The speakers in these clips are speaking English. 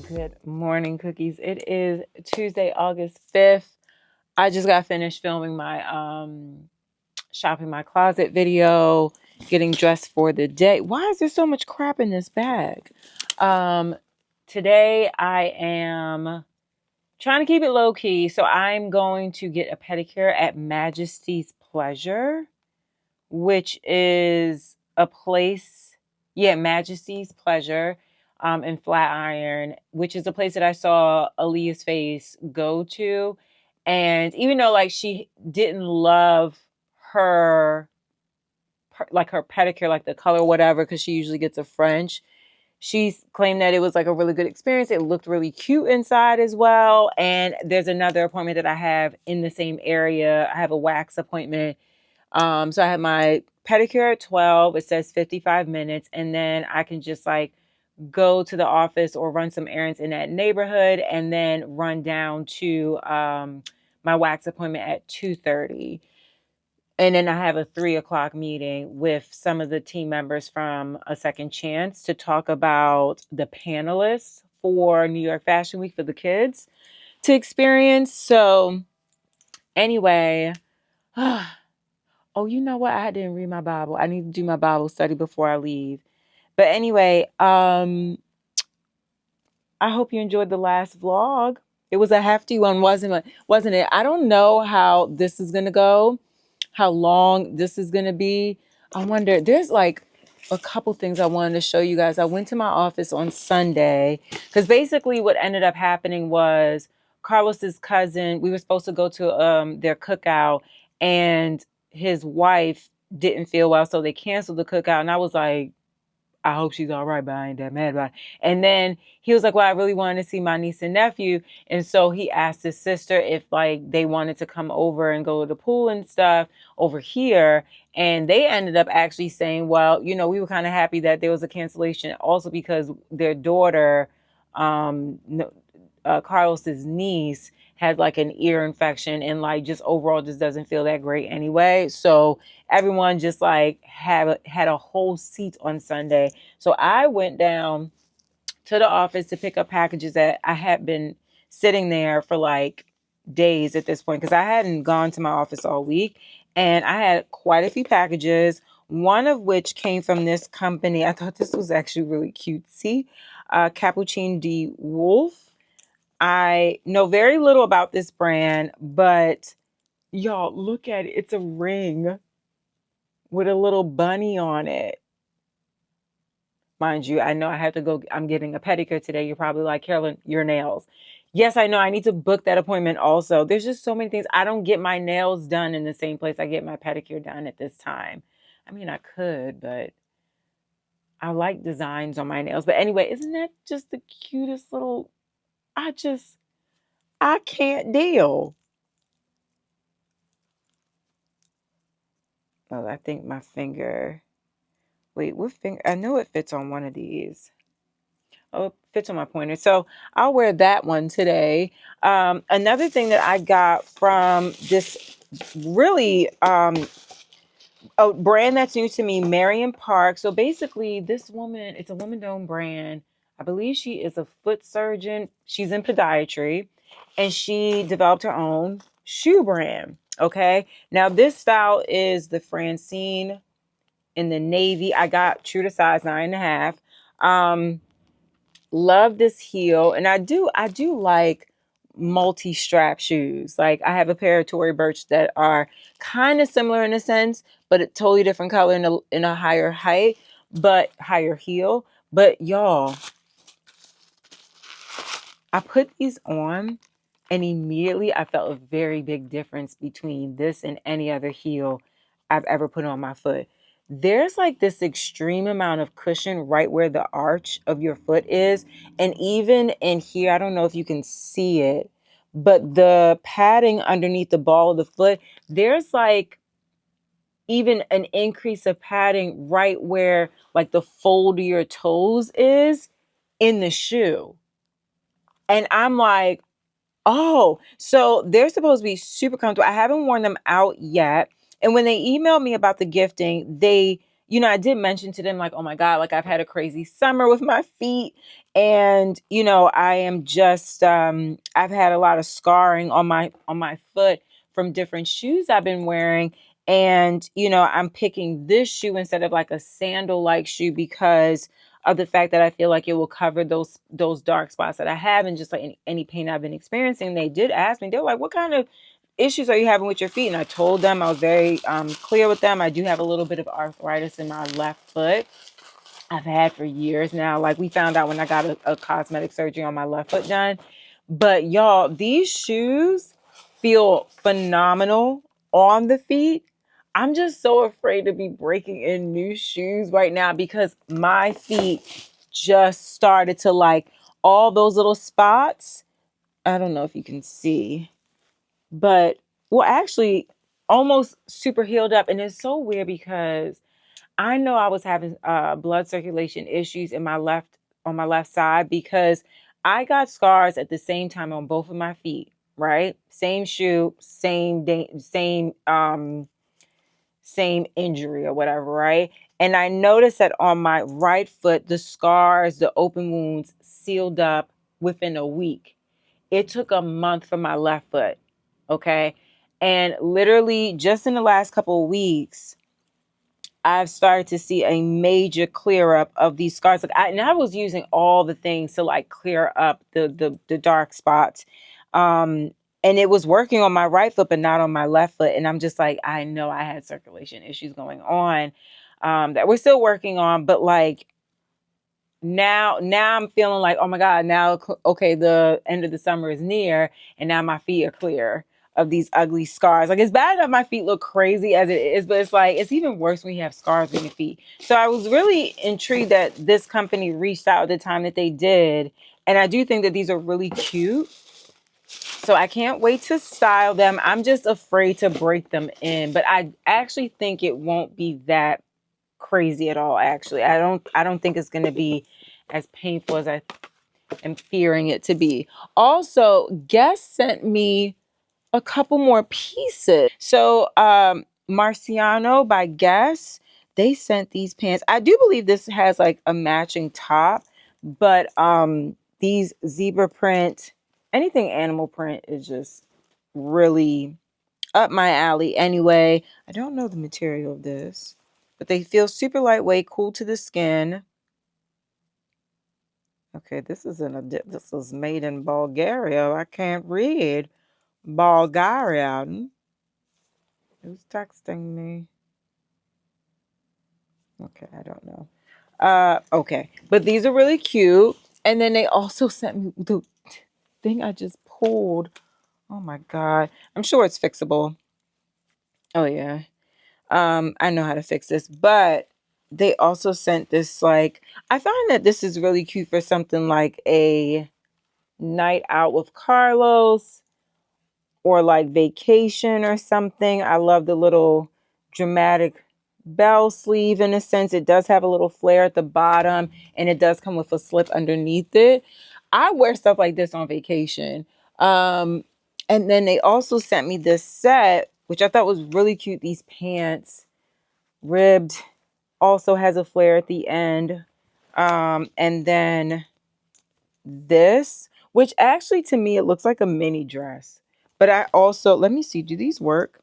Good morning, cookies. It is Tuesday, August 5th. I just got finished filming my shopping my closet video, getting dressed for the day. Why is there so much crap in this bag? Um Today I am trying to keep it low key, so I'm going to get a pedicure at Majesty's Pleasure, which is a place, yeah, Majesty's Pleasure, in Flatiron, which is a place that I saw Aaliyah's face go to. And even though like she didn't love her like her pedicure, like the color, whatever, because she usually gets a French. She claimed that it was like a really good experience. It looked really cute inside as well. And there's another appointment that I have in the same area. I have a wax appointment, so I have my pedicure at 12. It says 55 minutes. And then I can just like go to the office or run some errands in that neighborhood and then run down to my wax appointment at 2:30. And then I have a 3 o'clock meeting with some of the team members from A Second Chance to talk about the panelists for New York Fashion Week for the kids to experience. So anyway, oh, you know what? I didn't read my Bible. I need to do my Bible study before I leave. But anyway, I hope you enjoyed the last vlog. It was a hefty one, wasn't it? I don't know how this is gonna go, how long this is gonna be. I wonder, there's like a couple things I wanted to show you guys. I went to my office on Sunday because basically what ended up happening was Carlos's cousin, we were supposed to go to their cookout, and his wife didn't feel well, so they canceled the cookout. And I was like, I hope she's all right, but I ain't that mad about it. And then he was like, well, I really wanted to see my niece and nephew. And so he asked his sister if like they wanted to come over and go to the pool and stuff over here. And they ended up actually saying, well, we were kind of happy that there was a cancellation also because their daughter, Carlos's niece, had like an ear infection and like just overall just doesn't feel that great anyway. So everyone just like had a whole seat on Sunday. So I went down to the office to pick up packages that I had been sitting there for like days at this point because I hadn't gone to my office all week, and I had quite a few packages. One of which came from this company. I thought this was actually really cutesy. Capucine de Wolf. I know very little about this brand, but y'all look at it. It's a ring with a little bunny on it. Mind you, I know I have to go. I'm getting a pedicure today. You're probably like, Carolyn, your nails. Yes, I know. I need to book that appointment also. There's just so many things. I don't get my nails done in the same place I get my pedicure done at this time. I mean, I could, but I like designs on my nails. But anyway, isn't that just the cutest little? I can't deal. Oh, I think my finger. Wait, what finger? I know it fits on one of these. Oh, it fits on my pointer. So I'll wear that one today. Another thing that I got from this really a brand that's new to me, Marion Park. So basically, this woman, it's a woman-owned brand. I believe she is a foot surgeon. She's in podiatry, and she developed her own shoe brand. Okay. Now, this style is the Francine in the navy. I got true to size 9.5. Love this heel, and I do like multi-strap shoes. Like I have a pair of Tory Burch that are kind of similar in a sense, but a totally different color in a higher height, but higher heel. But y'all, I put these on, and immediately I felt a very big difference between this and any other heel I've ever put on my foot. There's like this extreme amount of cushion right where the arch of your foot is. And even in here, I don't know if you can see it, but the padding underneath the ball of the foot, there's like even an increase of padding right where like the fold of your toes is in the shoe. And I'm like, oh, so they're supposed to be super comfortable. I haven't worn them out yet. And when they emailed me about the gifting, they I did mention to them, like, oh my God, like I've had a crazy summer with my feet. And, I am just, I've had a lot of scarring on my foot from different shoes I've been wearing. And, I'm picking this shoe instead of like a sandal like shoe because of the fact that I feel like it will cover those dark spots that I have, and just like any pain I've been experiencing. They did ask me, they were like, what kind of issues are you having with your feet? And I told them, I was very clear with them. I do have a little bit of arthritis in my left foot. I've had for years now. Like, we found out when I got a cosmetic surgery on my left foot done. But y'all, these shoes feel phenomenal on the feet. I'm just so afraid to be breaking in new shoes right now because my feet just started to, like, all those little spots. I don't know if you can see, but well, actually almost super healed up. And it's so weird because I know I was having blood circulation issues on my left side because I got scars at the same time on both of my feet, right? Same shoe, same day, same injury or whatever, right? And I noticed that on my right foot, the scars, the open wounds sealed up within a week. It took a month for my left foot. Okay. And literally just in the last couple of weeks, I've started to see a major clear up of these scars. And I was using all the things to like clear up the dark spots. And it was working on my right foot, but not on my left foot. And I'm just like, I know I had circulation issues going on, that we're still working on, but like, now I'm feeling like, oh my God, now, okay, the end of the summer is near, and now my feet are clear of these ugly scars. Like, it's bad that my feet look crazy as it is, but it's like, it's even worse when you have scars on your feet. So I was really intrigued that this company reached out at the time that they did. And I do think that these are really cute. So I can't wait to style them. I'm just afraid to break them in, but I actually think it won't be that crazy at all. Actually, I don't think it's going to be as painful as I am fearing it to be. Also, Guess sent me a couple more pieces. So Marciano by Guess, they sent these pants. I do believe this has like a matching top, but these zebra print, anything animal print is just really up my alley anyway. I don't know the material of this, but they feel super lightweight, cool to the skin. Okay, this is made in Bulgaria. I can't read Bulgarian. Who's texting me? Okay, I don't know. Okay, but these are really cute. And then they also sent me the thing I just pulled. Oh my God, I'm sure it's fixable. Oh yeah. I know how to fix this, but they also sent this, like, I find that this is really cute for something like a night out with Carlos or like vacation or something. I love the little dramatic bell sleeve in a sense. It does have a little flare at the bottom, and it does come with a slip underneath it. I wear stuff like this on vacation. Um, and then they also sent me this set, which I thought was really cute. These pants, ribbed, also has a flare at the end. And then this, which actually to me, it looks like a mini dress. But I also, let me see, do these work?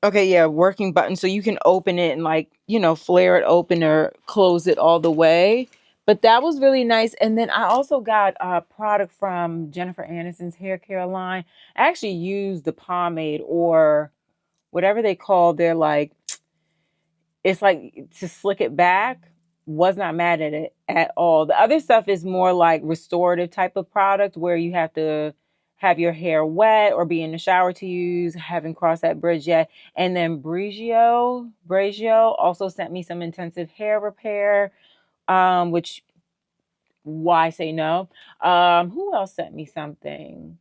Okay, yeah, working button. So you can open it and like, flare it open or close it all the way. But that was really nice. And then I also got a product from Jennifer Aniston's hair care line. I actually used the pomade or whatever they call their, like, it's like to slick it back. Was not mad at it at all. The other stuff is more like restorative type of product where you have to have your hair wet or be in the shower to use. Haven't crossed that bridge yet. And then Bragio also sent me some intensive hair repair, which, why say no? Who else sent me something?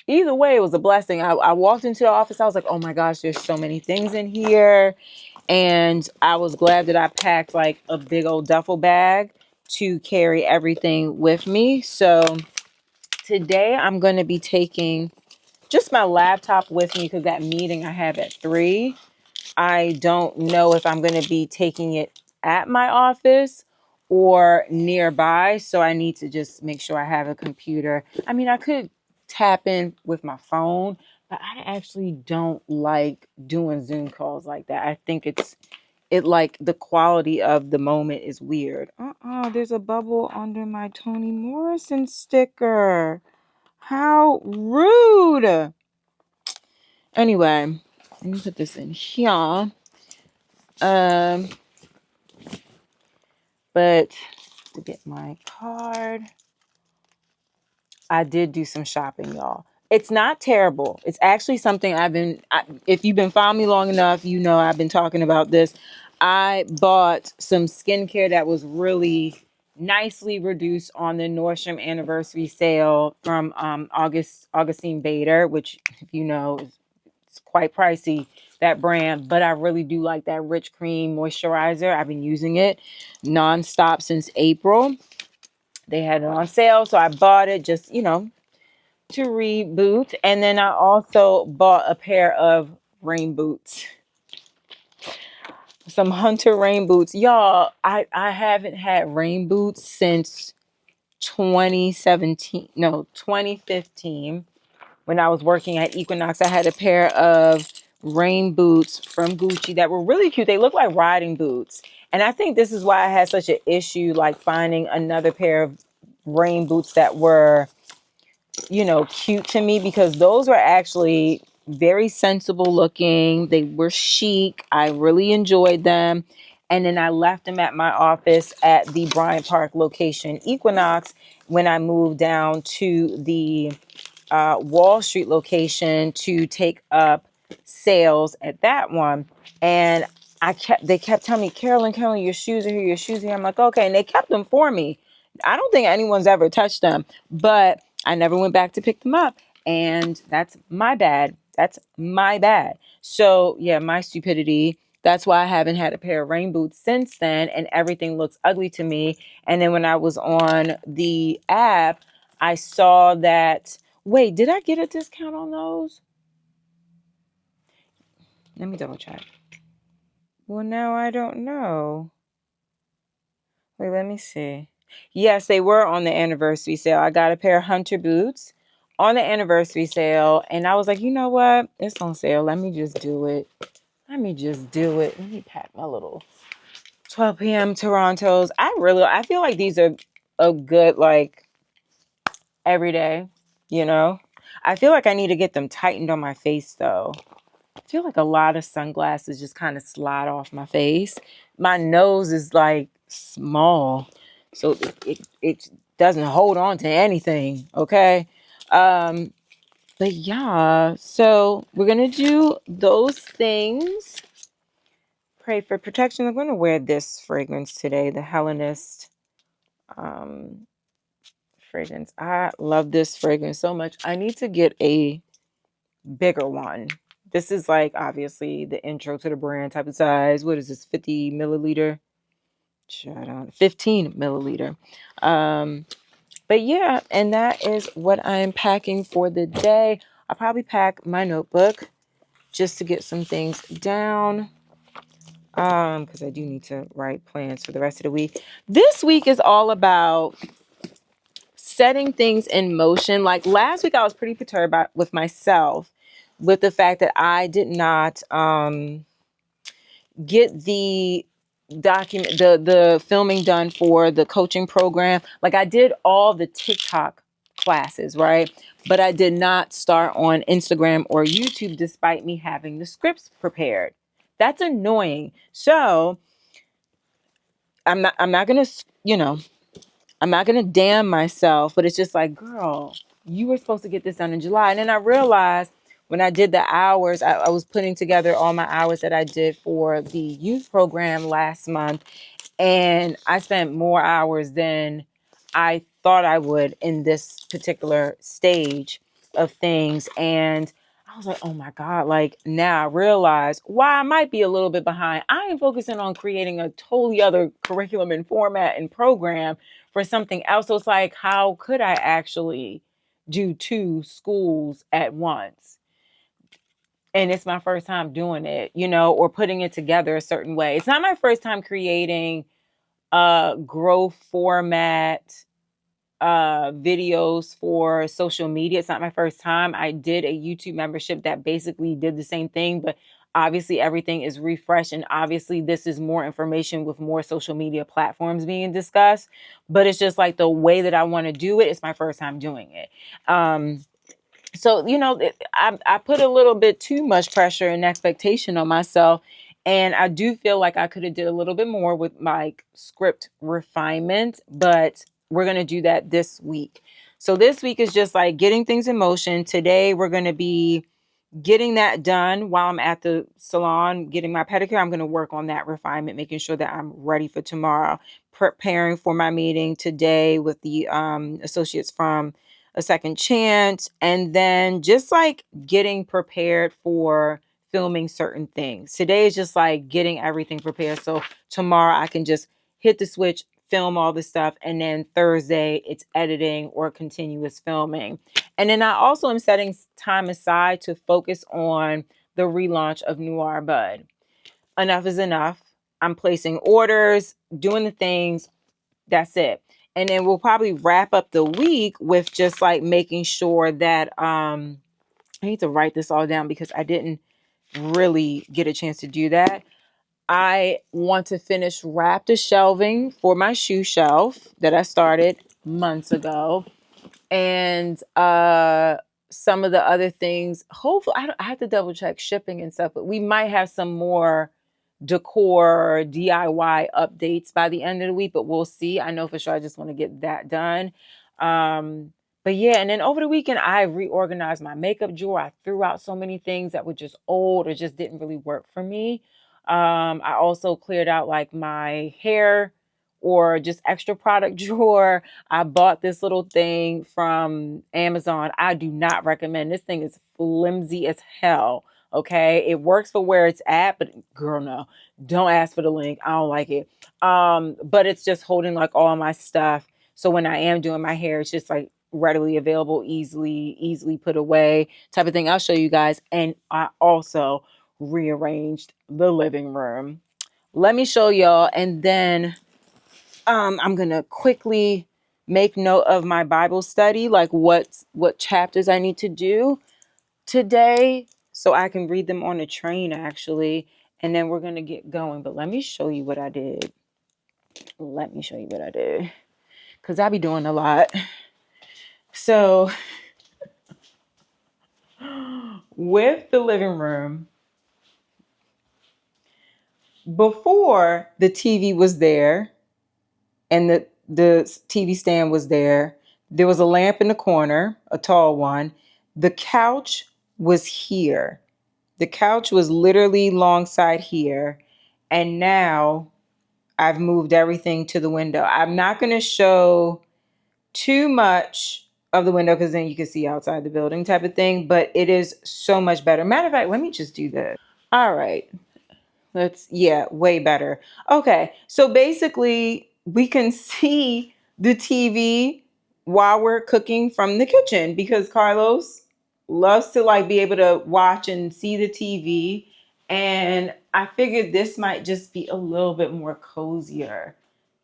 Either way, it was a blessing. I walked into the office. I was like, oh my gosh, there's so many things in here. And I was glad that I packed like a big old duffel bag to carry everything with me. So today I'm going to be taking just my laptop with me because that meeting I have at 3, I don't know if I'm going to be taking it at my office or nearby. So I need to just make sure I have a computer. I mean, I could tap in with my phone, but I actually don't like doing Zoom calls like that. I think it like the quality of the moment is weird. There's a bubble under my Toni Morrison sticker. How rude. Anyway, let me put this in here. Um, but to get my card, I did do some shopping, y'all. It's not terrible. It's actually something if you've been following me long enough, you know I've been talking about this. I bought some skincare that was really nicely reduced on the Nordstrom anniversary sale from Augustine Bader, which, if you know, it's quite pricey, that brand, but I really do like that Rich Cream moisturizer. I've been using it nonstop since April. They had it on sale, so I bought it just, to reboot. And then I also bought a pair of rain boots, some Hunter rain boots. Y'all, I haven't had rain boots since 2017, no, 2015. When I was working at Equinox, I had a pair of rain boots from Gucci that were really cute. They look like riding boots. And I think this is why I had such an issue like finding another pair of rain boots that were, cute to me, because those were actually very sensible looking. They were chic. I really enjoyed them. And then I left them at my office at the Bryant Park location, Equinox, when I moved down to the Wall Street location to take up sales at that one. And they kept telling me, Carolyn, your shoes are here, your shoes are here. I'm like, okay. And they kept them for me. I don't think anyone's ever touched them, but I never went back to pick them up. And that's my bad. That's my bad. So yeah, my stupidity. That's why I haven't had a pair of rain boots since then. And everything looks ugly to me. And then when I was on the app, I saw that, wait, did I get a discount on those? Let me double check. Well, now I don't know. Wait, let me see. Yes, they were on the anniversary sale. I got a pair of Hunter boots on the anniversary sale. And I was like, you know what? It's on sale. Let me just do it. Let me pack my little 12 p.m. Torontos. I feel like these are a good, like, every day, you know? I feel like I need to get them tightened on my face, though. I feel like a lot of sunglasses just kind of slide off my face. My nose is like small, so it doesn't hold on to anything. Okay. But yeah, so we're gonna do those things. Pray for protection. I'm gonna wear this fragrance today, the Hellenist fragrance. I love this fragrance so much. I need to get a bigger one. This is like obviously the intro to the brand type of size. What is this? 50 milliliter? Shut up. 15 milliliter. But yeah, and that is what I'm packing for the day. I'll probably pack my notebook just to get some things down. Because I do need to write plans for the rest of the week. This week is all about setting things in motion. Like last week, I was pretty perturbed with myself with the fact that I did not get the the filming done for the coaching program. Like I did all the TikTok classes, right? But I did not start on Instagram or YouTube despite me having the scripts prepared. That's annoying. So I'm not gonna, I'm not going to damn myself, but it's just like, girl, you were supposed to get this done in July. And then I realized when I did the hours, I was putting together all my hours that I did for the youth program last month. And I spent more hours than I thought I would in this particular stage of things. And I was like, oh my God, like now I realize why I might be a little bit behind. I am focusing on creating a totally other curriculum and format and program for something else. So it's like, how could I actually do two schools at once. And it's my first time doing it, or putting it together a certain way. It's not my first time creating growth format videos for social media. It's not my first time. I did a YouTube membership that basically did the same thing, but obviously everything is refreshed, and obviously this is more information with more social media platforms being discussed. But it's just like the way that I want to do it. It's my first time doing it. So I put a little bit too much pressure and expectation on myself, and I do feel like I could have did a little bit more with my script refinement, but we're going to do that this week. So this week is just like getting things in motion. Today we're going to be getting that done while I'm at the salon getting my pedicure. I'm going to work on that refinement, making sure that I'm ready for tomorrow, preparing for my meeting today with the associates from A Second Chance, and then just like getting prepared for filming certain things. Today is just like getting everything prepared, so tomorrow I can just hit the switch, film all the stuff, and then Thursday it's editing or continuous filming. And then I also am setting time aside to focus on the relaunch of Noir Bud. Enough is enough. I'm placing orders, doing the things. That's it. And then we'll probably wrap up the week with just like making sure that I need to write this all down because I didn't really get a chance to do that. I want to wrap the shelving for my shoe shelf that I started months ago. And some of the other things, hopefully I have to double check shipping and stuff, but we might have some more decor DIY updates by the end of the week, but we'll see. I know for sure I just want to get that done. But yeah, and then over the weekend I reorganized my makeup drawer. I threw out so many things that were just old or just didn't really work for me. I also cleared out like my hair or just extra product drawer. I bought this little thing from Amazon. I do not recommend. This thing is flimsy as hell. Okay. It works for where it's at, but girl, no, don't ask for the link. I don't like it. But it's just holding like all my stuff. So when I am doing my hair, it's just like readily available, easily put away type of thing. I'll show you guys. And I also rearranged the living room. Let me show y'all. And then I'm gonna quickly make note of my Bible study, like what chapters I need to do today, so I can read them on the train actually, and then we're gonna get going. But let me show you what I did. Because I be doing a lot. So with the living room, before the TV was there and the TV stand was there. There was a lamp in the corner, a tall one. The couch was here. The couch was literally alongside here. And now I've moved everything to the window. I'm not going to show too much of the window because then you can see outside the building type of thing. But it is so much better. Matter of fact, let me just do this. All right. Way better. Okay, so basically we can see the TV while we're cooking from the kitchen because Carlos loves to like be able to watch and see the TV. And I figured this might just be a little bit more cozier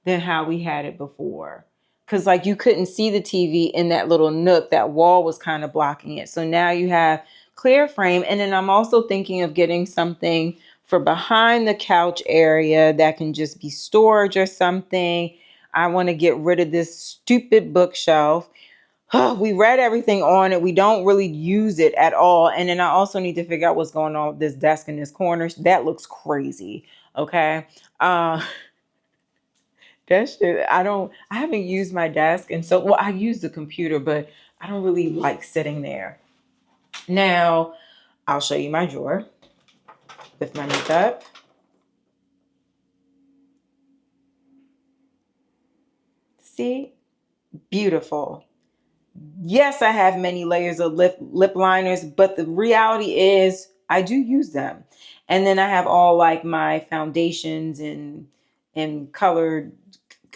than how we had it before. Because like you couldn't see the TV in that little nook, that wall was kind of blocking it. So now you have clear frame. And then I'm also thinking of getting something for behind the couch area that can just be storage or something. I want to get rid of this stupid bookshelf. We read everything on it. We don't really use it at all. And then I also need to figure out what's going on with this desk in this corner. That looks crazy. Okay. That shit, I haven't used my desk. And so, well, I use the computer, but I don't really like sitting there. Now, I'll show you my drawer with my makeup. See? Beautiful. Yes, I have many layers of lip liners, but the reality is I do use them. And then I have all like my foundations and colored,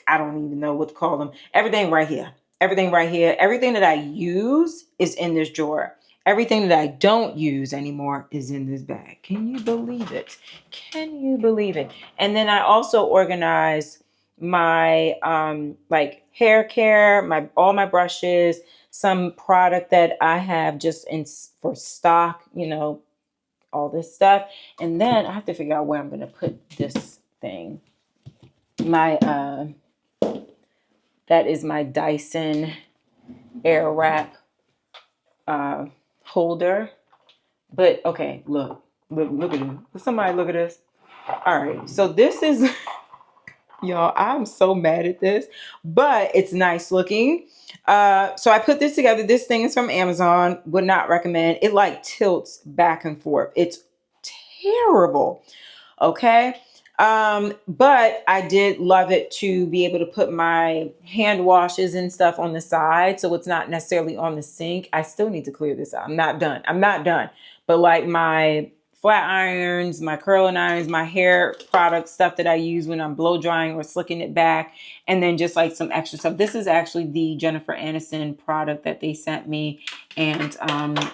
I don't even know what to call them. Everything right here. everything right here. Everything that I use is in this drawer. Everything that I don't use anymore is in this bag. Can you believe it? Can you believe it? And then I also organize my like hair care, my all my brushes, some product that I have just in for stock, you know, all this stuff. And then I have to figure out where I'm going to put this thing. My that is my Dyson Airwrap holder. But okay, look at this. Somebody look at this. All right, so this is y'all. I'm so mad at this, but it's nice looking. So I put this together. This thing is from Amazon. Would not recommend. It like tilts back and forth. It's terrible. Okay. But I did love it to be able to put my hand washes and stuff on the side. So it's not necessarily on the sink. I still need to clear this out. I'm not done. But like my flat irons, my curling irons, my hair product stuff that I use when I'm blow drying or slicking it back, and then just like some extra stuff. This is actually the Jennifer Aniston product that they sent me. And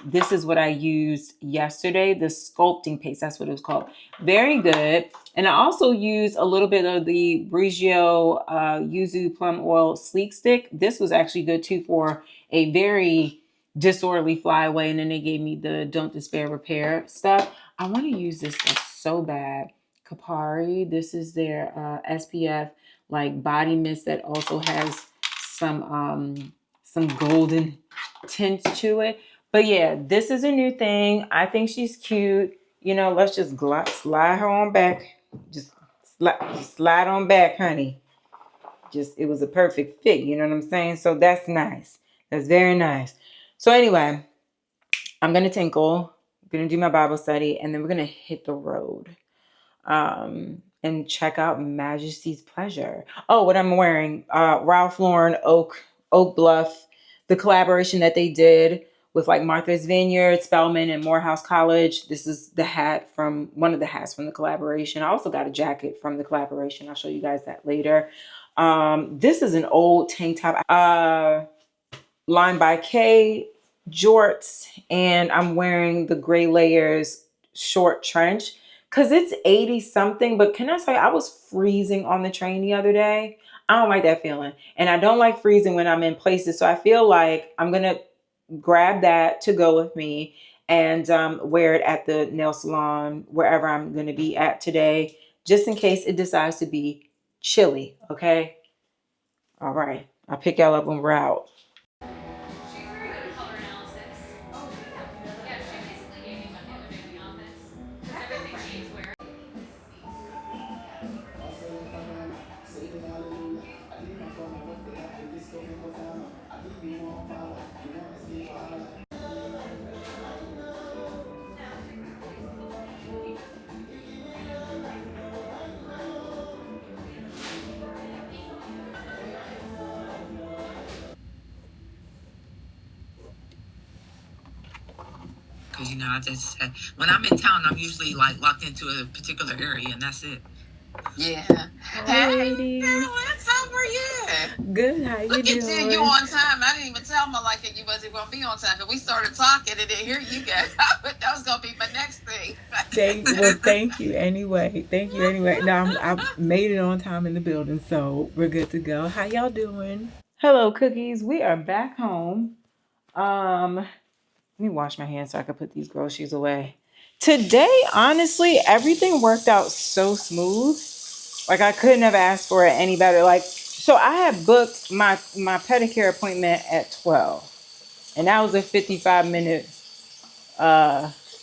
this is what I used yesterday, the sculpting paste. That's what it was called. Very good. And I also used a little bit of the Briogeo Yuzu Plum Oil Sleek Stick. This was actually good too for a very disorderly flyaway. And then they gave me the Don't Despair Repair stuff. I want to use this stuff so bad. Kapari. This is their SPF like body mist that also has some golden tints to it. But yeah, this is a new thing. I think she's cute. You know, let's just slide her on back. Just slide on back, honey. Just, it was a perfect fit. You know what I'm saying? So that's nice. That's very nice. So anyway, I'm going to tinkle. I'm going to do my Bible study. And then we're going to hit the road. And check out Majesty's Pleasure. Oh, what I'm wearing. Ralph Lauren Oak Bluff. The collaboration that they did with like Martha's Vineyard, Spelman, and Morehouse College. This is the hat from one of the hats from the collaboration. I also got a jacket from the collaboration. I'll show you guys that later. This is an old tank top. Line by K jorts, and I'm wearing the gray layers short trench because it's 80 something. But can I say I was freezing on the train the other day? I don't like that feeling. And I don't like freezing when I'm in places. So I feel like I'm going to grab that to go with me and wear it at the nail salon, wherever I'm going to be at today, just in case it decides to be chilly. Okay. All right. I'll pick y'all up when we're out. She's very good at color analysis. Oh, yeah. Yeah, she basically gave me one the other day in the office. Because everything she's wearing. Because, you know, I just said, when I'm in town, I'm usually like locked into a particular area and that's it. Yeah. Hi, Hey, ladies. girl, what's up for you? Good. How you Look at doing? you on time. I didn't even tell Malika you wasn't going to be on time. But we started talking, and then here you go. That was going to be my next thing. Thank you anyway. Thank you anyway. Now I made it on time in the building, so we're good to go. How y'all doing? Hello, cookies. We are back home. Let me wash my hands so I can put these groceries away. Today, honestly, everything worked out so smooth. Like I couldn't have asked for it any better. Like, so I had booked my pedicure appointment at 12. And that was a 55-minute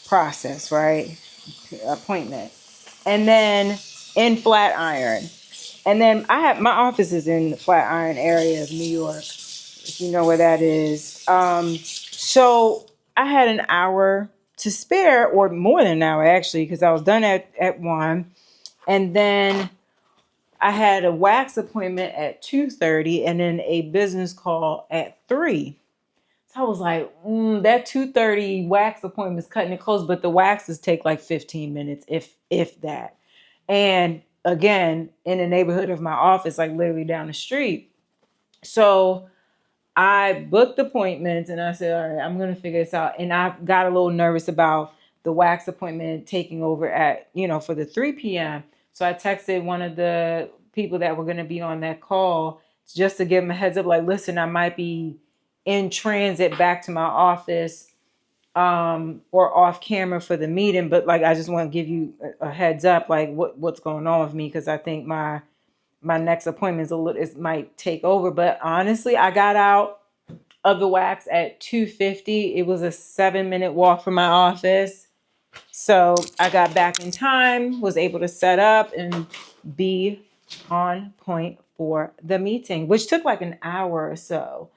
process, right? Appointment. And then in Flatiron. And then I have my office is in the Flatiron area of New York, if you know where that is. So I had an hour to spare, or more than an hour actually, because I was done at 1. And then I had a wax appointment at 2:30 and then a business call at 3. So I was like, that 2:30 wax appointment is cutting it close, but the waxes take like 15 minutes, if that. And again, in the neighborhood of my office, like literally down the street. So I booked appointments and I said, all right, I'm going to figure this out. And I got a little nervous about the wax appointment taking over at, for the 3 p.m. So I texted one of the people that were going to be on that call just to give them a heads up, like, listen, I might be in transit back to my office or off camera for the meeting. But like, I just want to give you a heads up, like what's going on with me. Because I think my next appointment might take over. But honestly, I got out of the wax at 2:50. It was a 7-minute walk from my office. So I got back in time, was able to set up and be on point for the meeting, which took like an hour or so.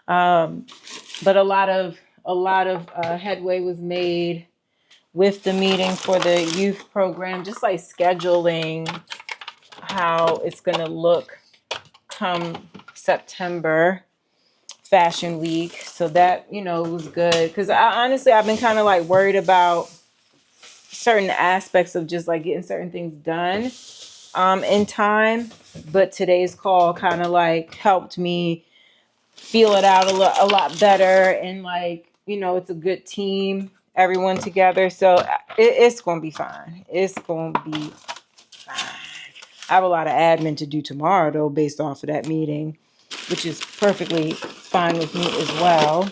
But a lot of headway was made with the meeting for the youth program, just like scheduling how it's going to look come September Fashion Week. So that, it was good. Because I've been kind of like worried about certain aspects of just like getting certain things done in time. But today's call kind of like helped me feel it out a lot better. And like, it's a good team, everyone together. So it's going to be fine. It's going to be fine. I have a lot of admin to do tomorrow, though, based off of that meeting, which is perfectly fine with me as well.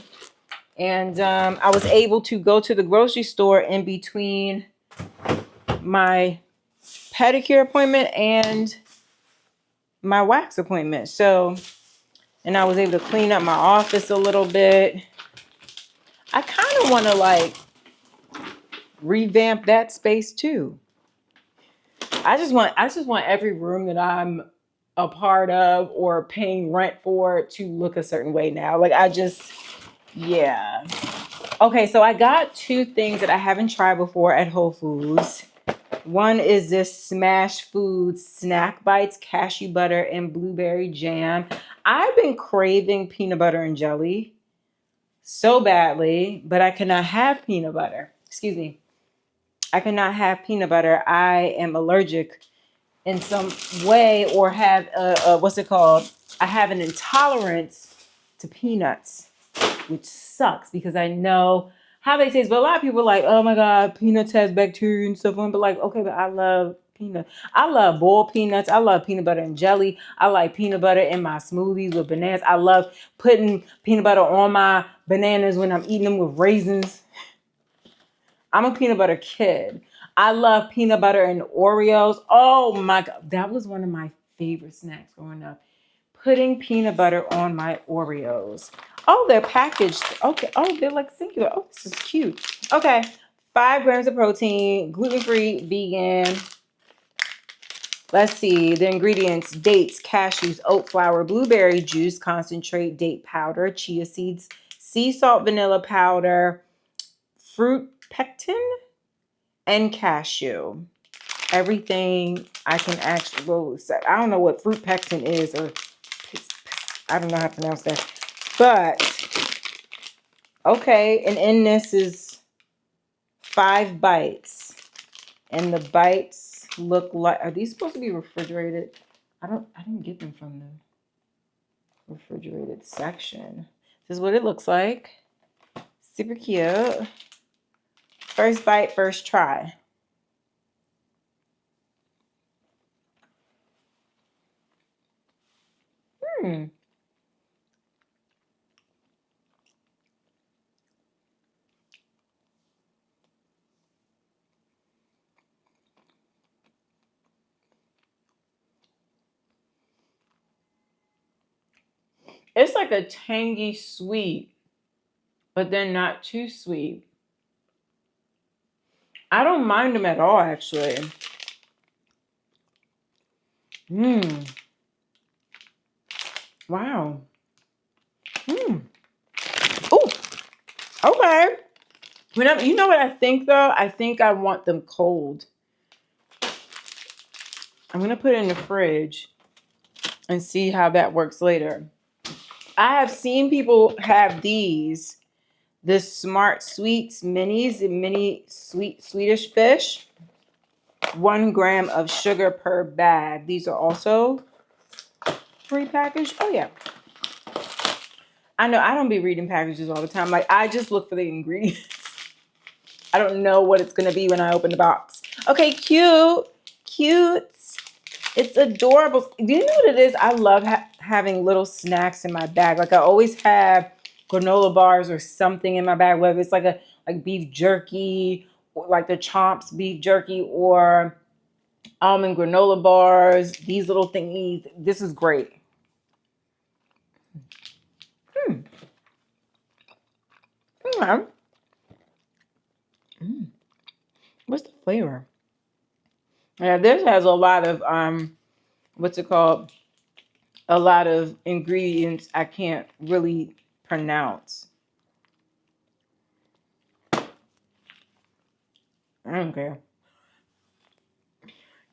And I was able to go to the grocery store in between my pedicure appointment and my wax appointment. So, and I was able to clean up my office a little bit. I kind of want to like revamp that space too. I just want every room that I'm a part of or paying rent for to look a certain way now. Like yeah. Okay, so I got 2 things that I haven't tried before at Whole Foods. One is this Smash Foods Snack Bites cashew butter and blueberry jam. I've been craving peanut butter and jelly so badly, but I cannot have peanut butter. Excuse me. I cannot have peanut butter. I am allergic in some way or have what's it called? I have an intolerance to peanuts, which sucks because I know how they taste. But a lot of people are like, oh my God, peanuts has bacteria and stuff on. But like, okay, but I love peanuts. I love boiled peanuts. I love peanut butter and jelly. I like peanut butter in my smoothies with bananas. I love putting peanut butter on my bananas when I'm eating them with raisins. I'm a peanut butter kid. I love peanut butter and Oreos. Oh my God. That was one of my favorite snacks growing up. Putting peanut butter on my Oreos. Oh, they're packaged. Okay. Oh, they're like singular. Oh, this is cute. Okay. 5 grams of protein, gluten-free, vegan. Let's see. The ingredients: dates, cashews, oat flour, blueberry juice, concentrate, date powder, chia seeds, sea salt, vanilla powder, fruit pectin, and cashew. Everything I can actually, well, I don't know what fruit pectin is, or I don't know how to pronounce that. But, okay, and in this is 5 bites. And the bites look like, are these supposed to be refrigerated? I didn't get them from the refrigerated section. This is what it looks like. Super cute. First bite, first try. It's like a tangy sweet, but then not too sweet. I don't mind them at all, actually. Wow. Oh, okay. You know what I think, though? I think I want them cold. I'm going to put it in the fridge and see how that works later. I have seen people have these, the Smart Sweets minis, the mini Swedish fish. 1 gram of sugar per bag. These are also pre-packaged. Oh, yeah. I know I don't be reading packages all the time. Like, I just look for the ingredients. I don't know what it's gonna be when I open the box. Okay, cute, cute. It's adorable. Do you know what it is? I love having little snacks in my bag. Like, I always have granola bars or something in my bag, whether it's like beef jerky, or like the Chomps beef jerky, or almond granola bars. These little thingies. This is great. Hmm. Okay. Mm. What's the flavor? Yeah, this has a lot of what's it called? A lot of ingredients I can't really pronounce. I don't care.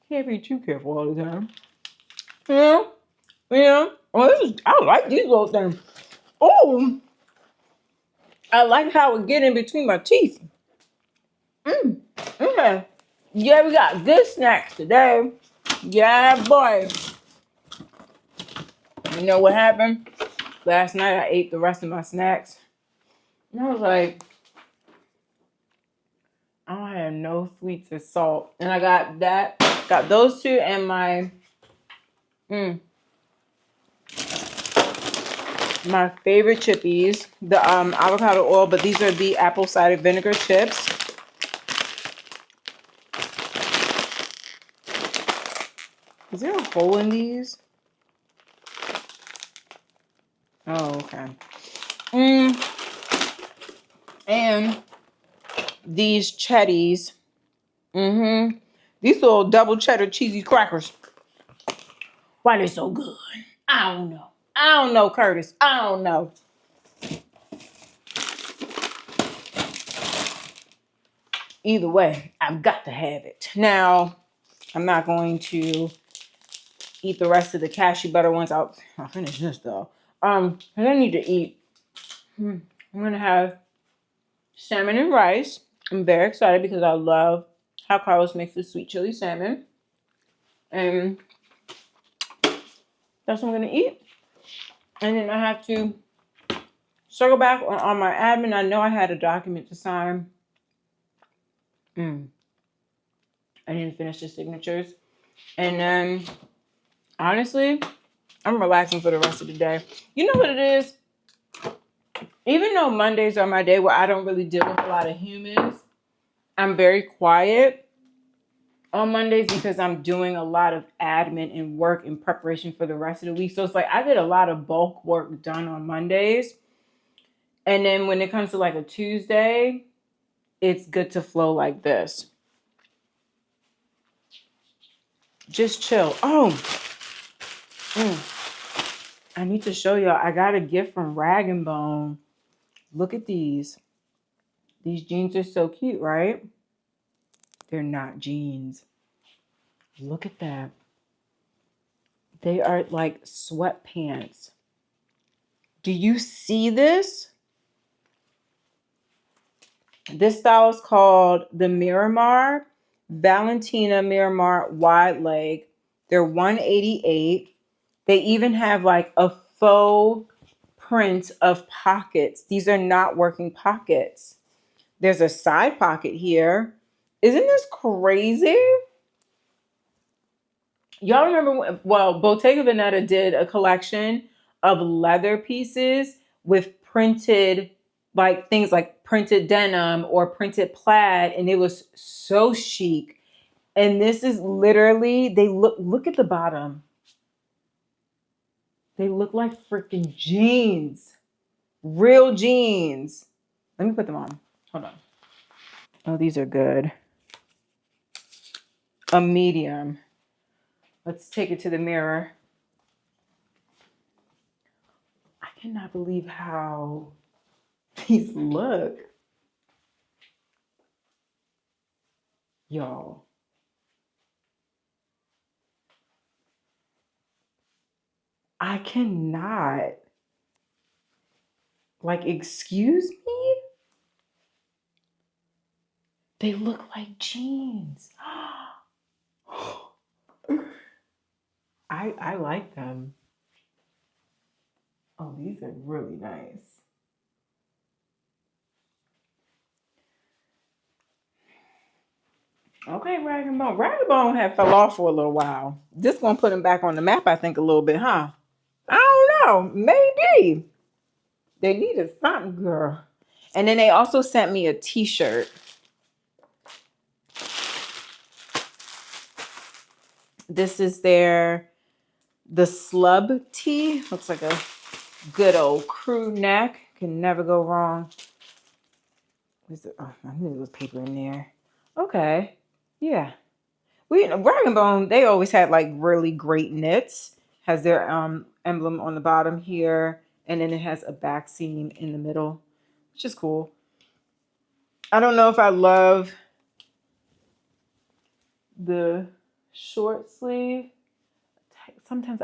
Can't be too careful all the time. Yeah, yeah. Oh, I like these little things. Oh, I like how it get in between my teeth. Okay. Yeah, we got good snacks today. Yeah, boy. You know what happened? Last night I ate the rest of my snacks. And I was like, I don't have no sweets or salt. And I got those two and my favorite chippies, the avocado oil, but these are the apple cider vinegar chips. Is there a hole in these? Oh, okay. And these chetties. These little double cheddar cheesy crackers. Why they so good? I don't know. I don't know, Curtis. I don't know. Either way, I've got to have it. Now, I'm not going to eat the rest of the cashew butter ones. I'll finish this though. And I need to eat. I'm gonna have salmon and rice. I'm very excited because I love how Carlos makes the sweet chili salmon. And that's what I'm gonna eat. And then I have to circle back on my admin. I know I had a document to sign. I didn't finish the signatures. And then, honestly, I'm relaxing for the rest of the day. You know what it is? Even though Mondays are my day where I don't really deal with a lot of humans, I'm very quiet on Mondays because I'm doing a lot of admin and work in preparation for the rest of the week. So it's like I get a lot of bulk work done on Mondays. And then when it comes to like a Tuesday, it's good to flow like this. Just chill. Oh, I need to show y'all. I got a gift from Rag and Bone. Look at these. These jeans are so cute, right? They're not jeans. Look at that. They are like sweatpants. Do you see this? This style is called the Miramar. Valentina Miramar wide leg. They're $188. They even have like a faux print of pockets. These are not working pockets. There's a side pocket here. Isn't this crazy? Y'all remember when, well, Bottega Veneta did a collection of leather pieces with printed, like things like printed denim or printed plaid, and it was so chic. And this is literally, they look at the bottom. They look like freaking jeans. Real jeans. Let me put them on. Hold on. Oh, these are good. A medium. Let's take it to the mirror. I cannot believe how these look. Y'all. I cannot. Like, excuse me? They look like jeans. I like them. Oh, these are really nice. Okay, Rag and Bone. Rag and Bone had fell off for a little while. This gonna put him back on the map, I think, a little bit, huh? I don't know. Maybe. They needed something, girl. And then they also sent me a t-shirt. This is the slub tee. Looks like a good old crew neck. Can never go wrong. Oh, I knew there was paper in there. Okay. Yeah. Rag and Bone, they always had like really great knits. Has their emblem on the bottom here, and then it has a back seam in the middle, which is cool. I don't know if I love the short sleeve. Sometimes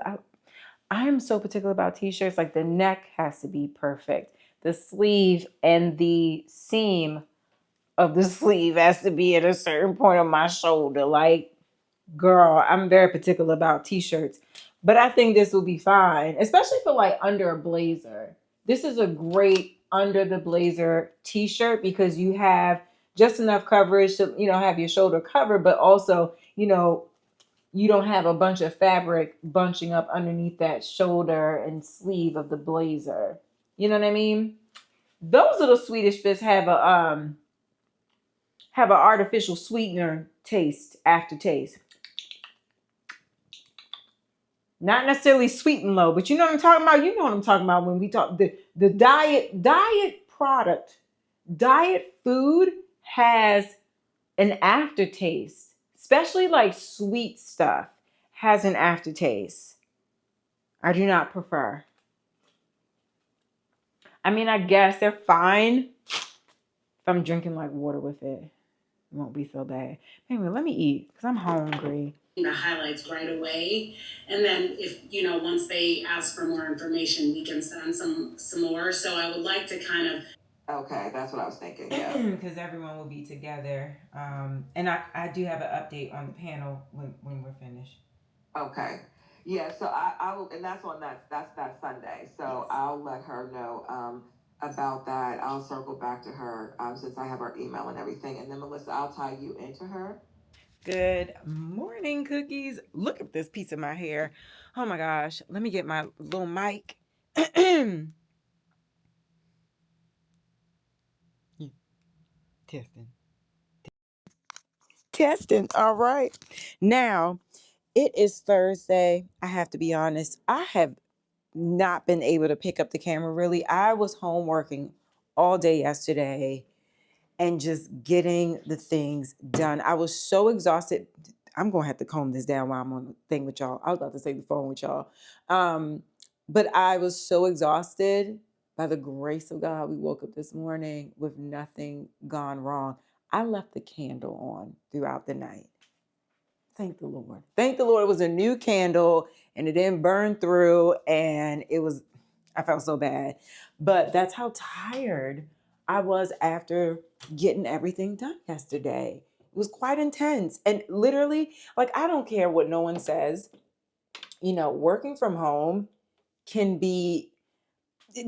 I am so particular about t-shirts. Like the neck has to be perfect. The sleeve and the seam of the sleeve has to be at a certain point on my shoulder. Like, girl, I'm very particular about t-shirts. But I think this will be fine, especially for like under a blazer. This is a great under the blazer t-shirt because you have just enough coverage to, have your shoulder covered, but also, you don't have a bunch of fabric bunching up underneath that shoulder and sleeve of the blazer. You know what I mean? Those little Swedish fish have an artificial sweetener aftertaste. Not necessarily sweet and low, but you know what I'm talking about? You know what I'm talking about when we talk the diet product. Diet food has an aftertaste, especially like sweet stuff has an aftertaste. I do not prefer. I mean, I guess they're fine if I'm drinking like water with it. It won't be so bad. Anyway, let me eat because I'm hungry. The highlights right away, and then if once they ask for more information, we can send some more. So I would like to kind of. Okay, that's what I was thinking. Yeah, because everyone will be together. And I do have an update on the panel when we're finished. Okay. Yeah, so I will, and that's that Sunday. So yes. I'll let her know about that. I'll circle back to her since I have her email and everything. And then Melissa, I'll tie you into her. Good morning, cookies. Look at this piece of my hair. Oh my gosh. Let me get my little mic. Testing. All right. Now, it is Thursday. I have to be honest. I have not been able to pick up the camera really. I was home working all day yesterday and just getting the things done. I was so exhausted. I'm going to have to comb this down while I'm on the thing with y'all. I was about to say the phone with y'all. But I was so exhausted. By the grace of God, we woke up this morning with nothing gone wrong. I left the candle on throughout the night. Thank the Lord. Thank the Lord. It was a new candle and it didn't burn through. And I felt so bad. But that's how tired I was after getting everything done yesterday. It was quite intense. And literally, like, I don't care what no one says. Working from home can be,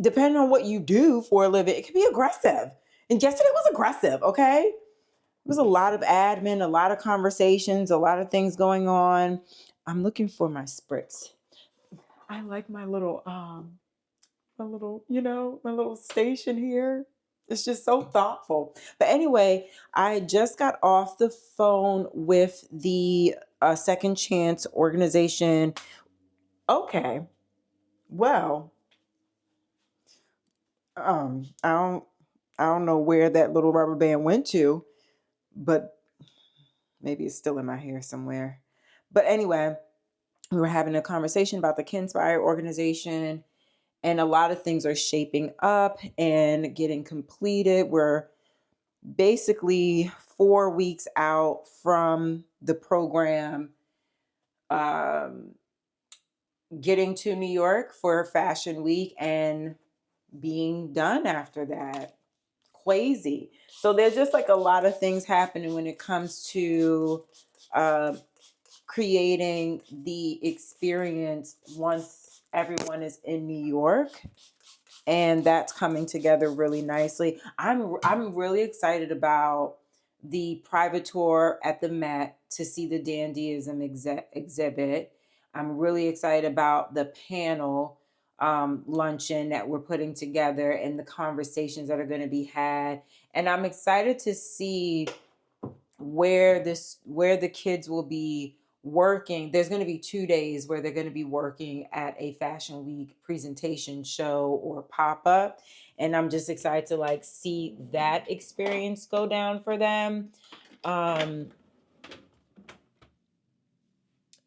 depending on what you do for a living, it can be aggressive. And yesterday was aggressive, okay? It was a lot of admin, a lot of conversations, a lot of things going on. I'm looking for my spritz. I like my little my little station here. It's just so thoughtful. But anyway, I just got off the phone with the Second Chance organization. Okay. Well, I don't know where that little rubber band went to, but maybe it's still in my hair somewhere. But anyway, we were having a conversation about the Kinspire organization, and a lot of things are shaping up and getting completed. We're basically 4 weeks out from the program getting to New York for Fashion Week and being done after that. Crazy. So there's just like a lot of things happening when it comes to creating the experience once everyone is in New York, and that's coming together really nicely. I'm really excited about the private tour at the Met to see the Dandyism exhibit. I'm really excited about the panel luncheon that we're putting together and the conversations that are going to be had. And I'm excited to see where the kids will be working. There's going to be 2 days where they're going to be working at a Fashion Week presentation show or pop-up, and I'm just excited to like see that experience go down for them.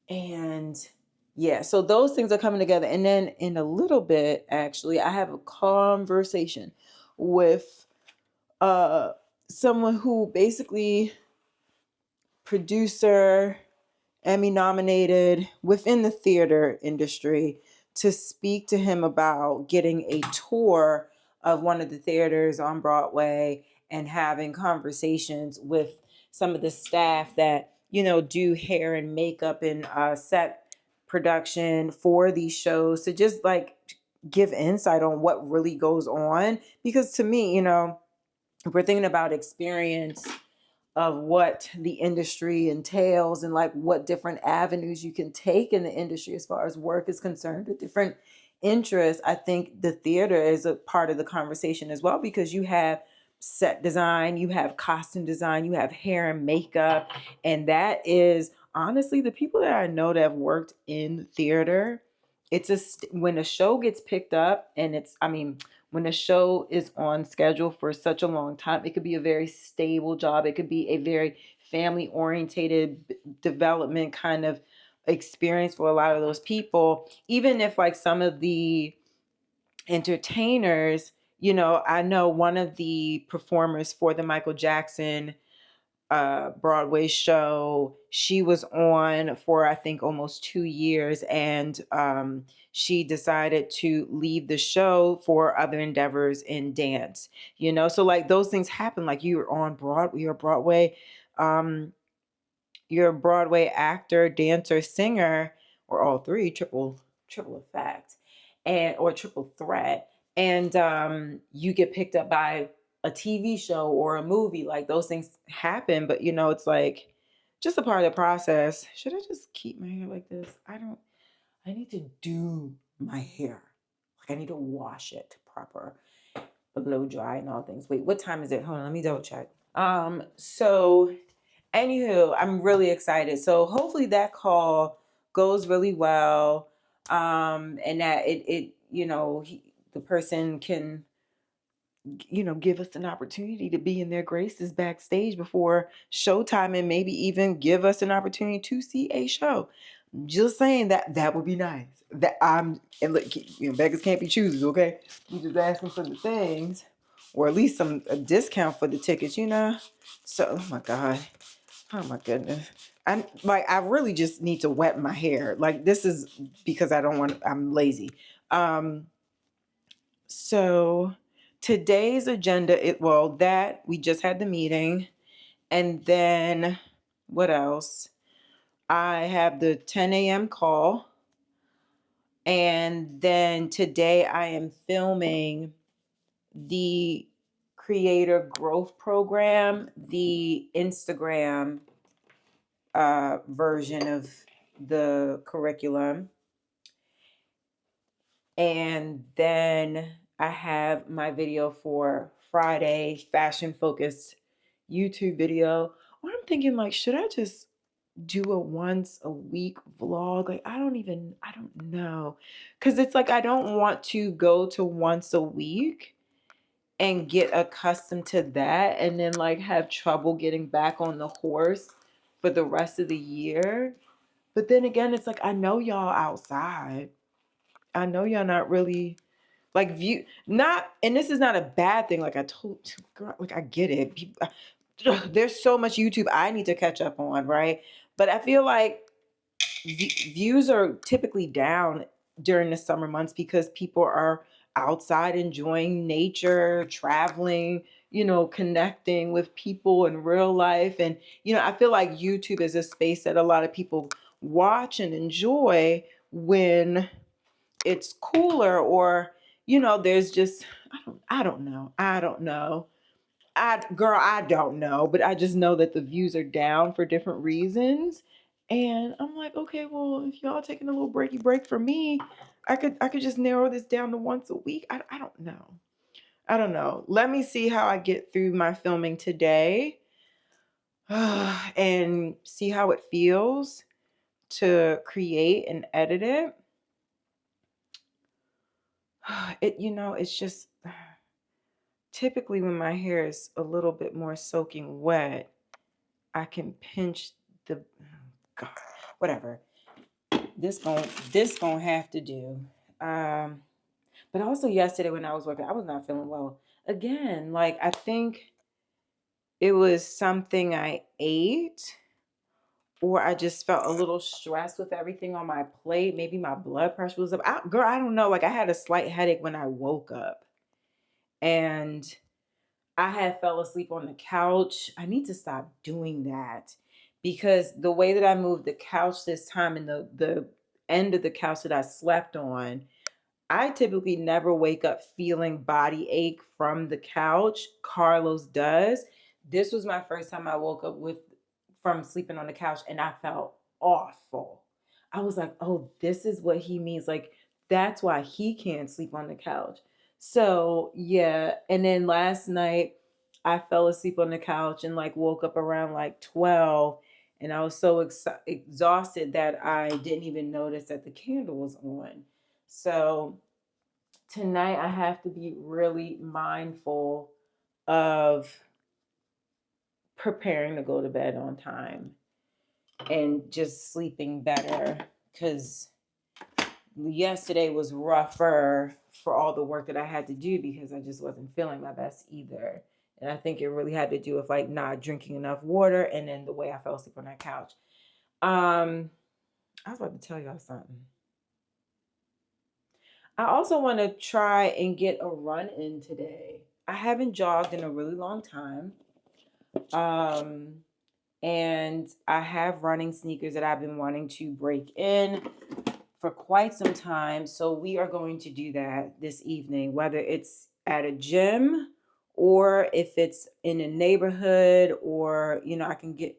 And yeah, so those things are coming together. And then in a little bit, actually, I have a conversation with someone who basically producer, Emmy nominated within the theater industry, to speak to him about getting a tour of one of the theaters on Broadway and having conversations with some of the staff that, do hair and makeup and set production for these shows, to just like give insight on what really goes on. Because to me, if we're thinking about experience of what the industry entails and like what different avenues you can take in the industry as far as work is concerned, the different interests, I think the theater is a part of the conversation as well, because you have set design, you have costume design, you have hair and makeup. And that is honestly the people that I know that have worked in theater. When a show gets picked up, and when a show is on schedule for such a long time, it could be a very stable job. It could be a very family orientated development kind of experience for a lot of those people. Even if like some of the entertainers, I know one of the performers for the Michael Jackson Broadway show, she was on for I think almost 2 years, and she decided to leave the show for other endeavors in dance. So like those things happen. Like you're on Broadway, you're a Broadway actor, dancer, singer, or all three, triple effect, and or triple threat, and you get picked up by a TV show or a movie. Like those things happen, but it's like just a part of the process. Should I just keep my hair like this? I need to do my hair. Like I need to wash it proper, blow dry and all things. Wait, what time is it? Hold on, let me double check. So anywho, I'm really excited. So hopefully that call goes really well. And that the person can, give us an opportunity to be in their graces backstage before showtime, and maybe even give us an opportunity to see a show. Just saying that would be nice. And look, beggars can't be choosers, okay? You just asking for the things, or at least a discount for the tickets, So, oh my God. Oh my goodness. I really just need to wet my hair. Like this is because I'm lazy. So today's agenda, that we just had the meeting, and then what else? I have the 10 a.m. call, and then today I am filming the creator growth program, the Instagram version of the curriculum. And then I have my video for Friday, fashion focused YouTube video. Or I'm thinking like, should I just do a once a week vlog? Like, I don't know. Cause it's like, I don't want to go to once a week and get accustomed to that, and then like have trouble getting back on the horse for the rest of the year. But then again, it's like, I know y'all outside. I know y'all not really like and this is not a bad thing. Like I told, girl, like I get it. There's so much YouTube I need to catch up on, right? But I feel like views are typically down during the summer months because people are outside enjoying nature, traveling, connecting with people in real life. And, I feel like YouTube is a space that a lot of people watch and enjoy when it's cooler, or there's just I don't know. I don't know. I don't know, but I just know that the views are down for different reasons. And I'm like, okay, well, if y'all taking a little break from me, I could just narrow this down to once a week. I don't know. I don't know. Let me see how I get through my filming today, and see how it feels to create and edit it. It's just typically when my hair is a little bit more soaking wet, I can pinch the God, whatever. This gonna have to do. But also yesterday when I was working, I was not feeling well. Again, like I think it was something I ate, or I just felt a little stressed with everything on my plate. Maybe my blood pressure was up. Girl, I don't know. Like I had a slight headache when I woke up, and I had fell asleep on the couch. I need to stop doing that, because the way that I moved the couch this time, and the end of the couch that I slept on, I typically never wake up feeling body ache from the couch. Carlos does. This was my first time I woke up with from sleeping on the couch, and I felt awful. I was like, "Oh, this is what he means. Like that's why he can't sleep on the couch." So, yeah, and then last night I fell asleep on the couch and like woke up around like 12, and I was so exhausted that I didn't even notice that the candle was on. So, tonight I have to be really mindful of preparing to go to bed on time and just sleeping better, because yesterday was rougher for all the work that I had to do because I just wasn't feeling my best either. And I think it really had to do with like not drinking enough water, and then the way I fell asleep on that couch. I was about to tell y'all something. I also want to try and get a run in today. I haven't jogged in a really long time. Um, and I have running sneakers that I've been wanting to break in for quite some time. So we are going to do that this evening, whether it's at a gym or if it's in a neighborhood, or, I can get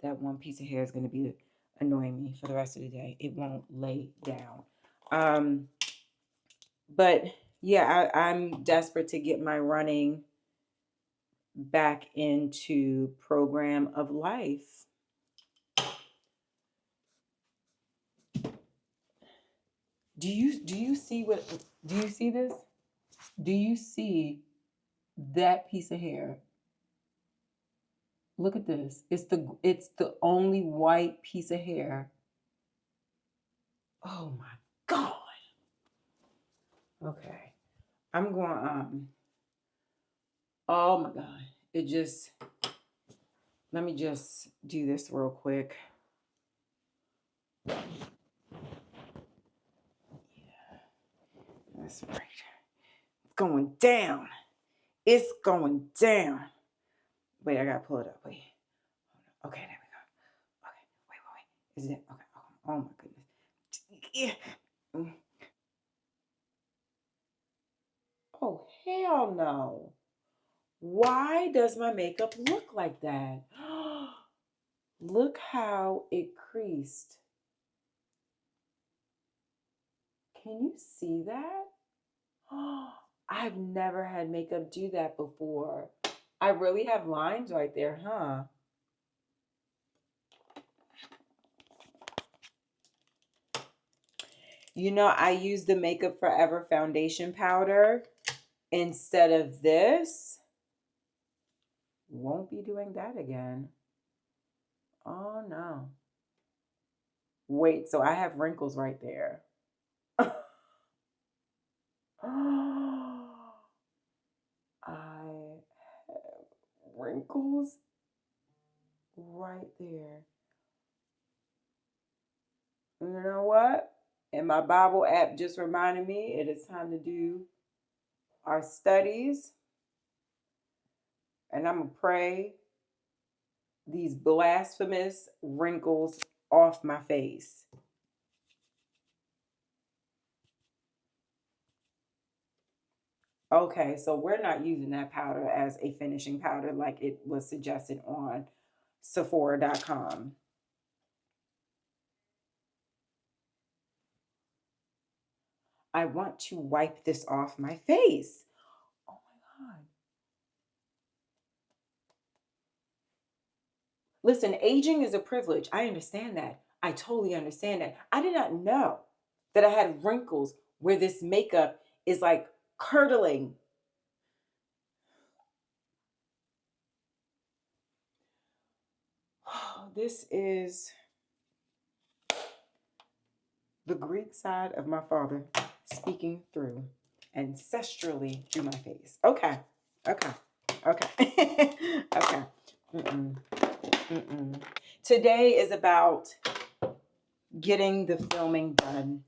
that one piece of hair is going to be annoying me for the rest of the day. It won't lay down. But yeah, I'm desperate to get my running back into program of life. Do you see what do you see this? Do you see that piece of hair? Look at this. It's the only white piece of hair. Oh my God. Okay. I'm going oh my God. Let me just do this real quick. Yeah. That's right. It's going down. It's going down. Wait, I gotta pull it up. Wait. Okay, there we go. Okay, wait. Is it okay? Oh my goodness. Yeah. Oh hell no. Why does my makeup look like that? Look how it creased. Can you see that? I've never had makeup do that before. I really have lines right there, huh? I use the Makeup Forever foundation powder instead of this. Won't be doing that again. Oh no. Wait, so I have wrinkles right there. I have wrinkles right there. You know what? And my Bible app just reminded me it is time to do our studies. And I'm going to pray these blasphemous wrinkles off my face. Okay, so we're not using that powder as a finishing powder like it was suggested on Sephora.com. I want to wipe this off my face. Oh my God. Listen, aging is a privilege. I understand that. I totally understand that. I did not know that I had wrinkles where this makeup is like curdling. This is the Greek side of my father speaking through ancestrally through my face. Okay. Okay. Okay. Okay. Mm-mm. Mm-mm. Today is about getting the filming done.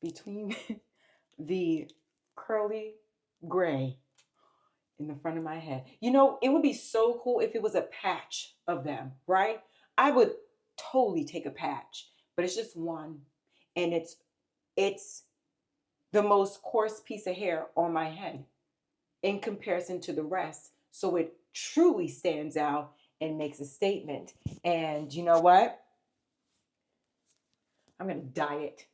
Between the curly gray in the front of my head. You know, it would be so cool if it was a patch of them, right? I would totally take a patch, but it's just one. And it's the most coarse piece of hair on my head in comparison to the rest. So it truly stands out and makes a statement. And you know what? I'm going to dye it.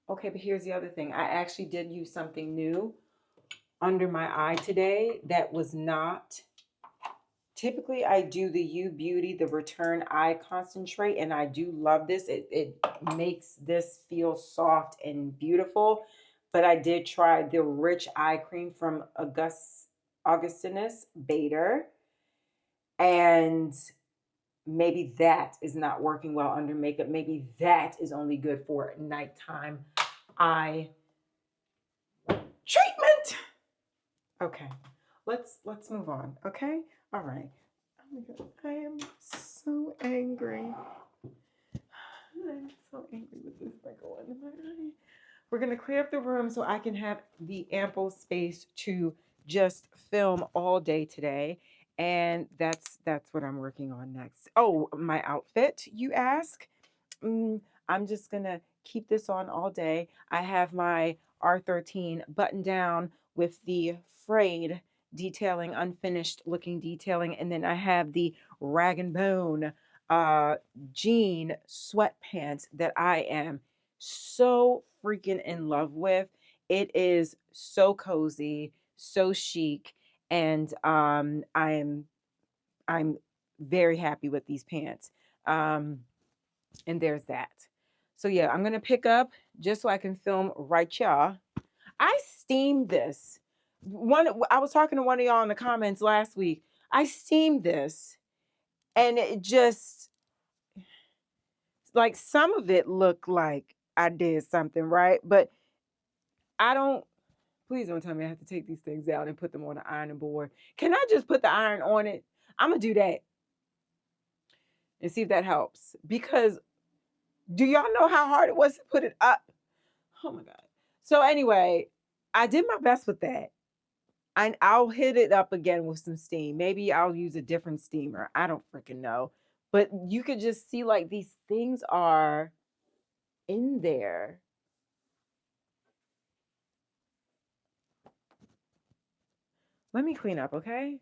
Okay, but here's the other thing. I actually did use something new under my eye today that was not. Typically, I do the U Beauty, the Return Eye Concentrate, and I do love this. It makes this feel soft and beautiful. But I did try the Rich Eye Cream from Augustinus Bader, and maybe that is not working well under makeup. Maybe that is only good for nighttime eye treatment. Okay, let's move on. Okay, all right. Oh my God, I am so angry. I'm so angry with this wrinkle in my eye. We're gonna clear up the room so I can have the ample space to just film all day today. And that's what I'm working on next. Oh, my outfit, you ask? I'm just gonna keep this on all day. I have my R13 button down with the frayed detailing, unfinished looking detailing, and then I have the rag and bone uh, jean sweatpants that I am so freaking in love with. It is so cozy, so chic, and I'm very happy with these pants. And there's that. So yeah, I'm gonna pick up just so I can film right y'all. I steamed this. I was talking to one of y'all in the comments last week. I steamed this, and it just like some of it looked like I did something right, but I don't. Please don't tell me I have to take these things out and put them on the ironing board. Can I just put the iron on it? I'm gonna do that and see if that helps. Because do y'all know how hard it was to put it up? Oh my God. So anyway, I did my best with that. And I'll hit it up again with some steam. Maybe I'll use a different steamer. I don't freaking know. But you could just see like these things are in there. Let me clean up, okay?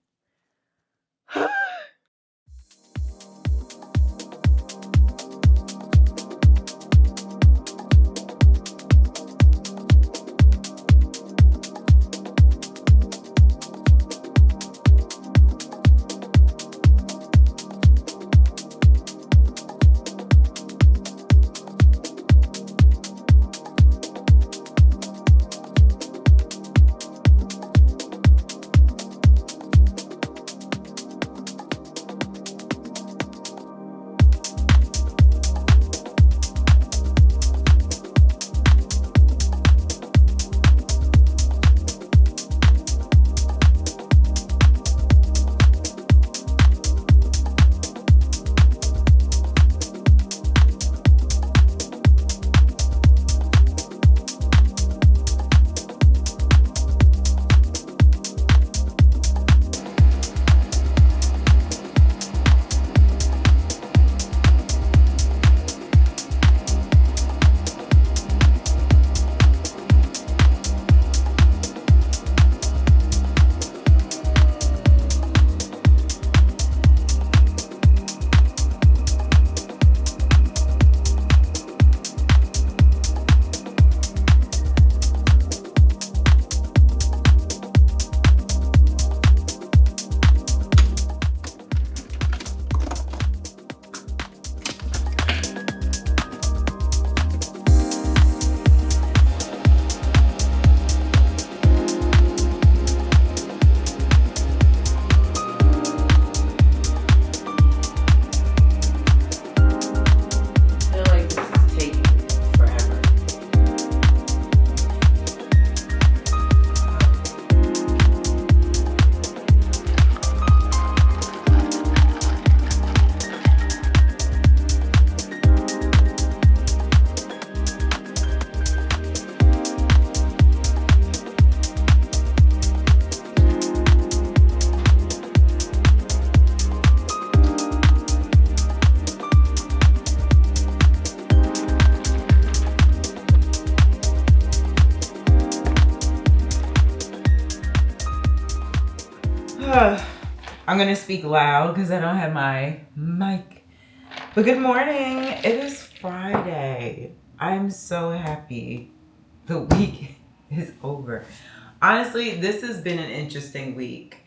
I'm going to speak loud because I don't have my mic. But good morning. It is Friday. I'm so happy the week is over. Honestly, this has been an interesting week.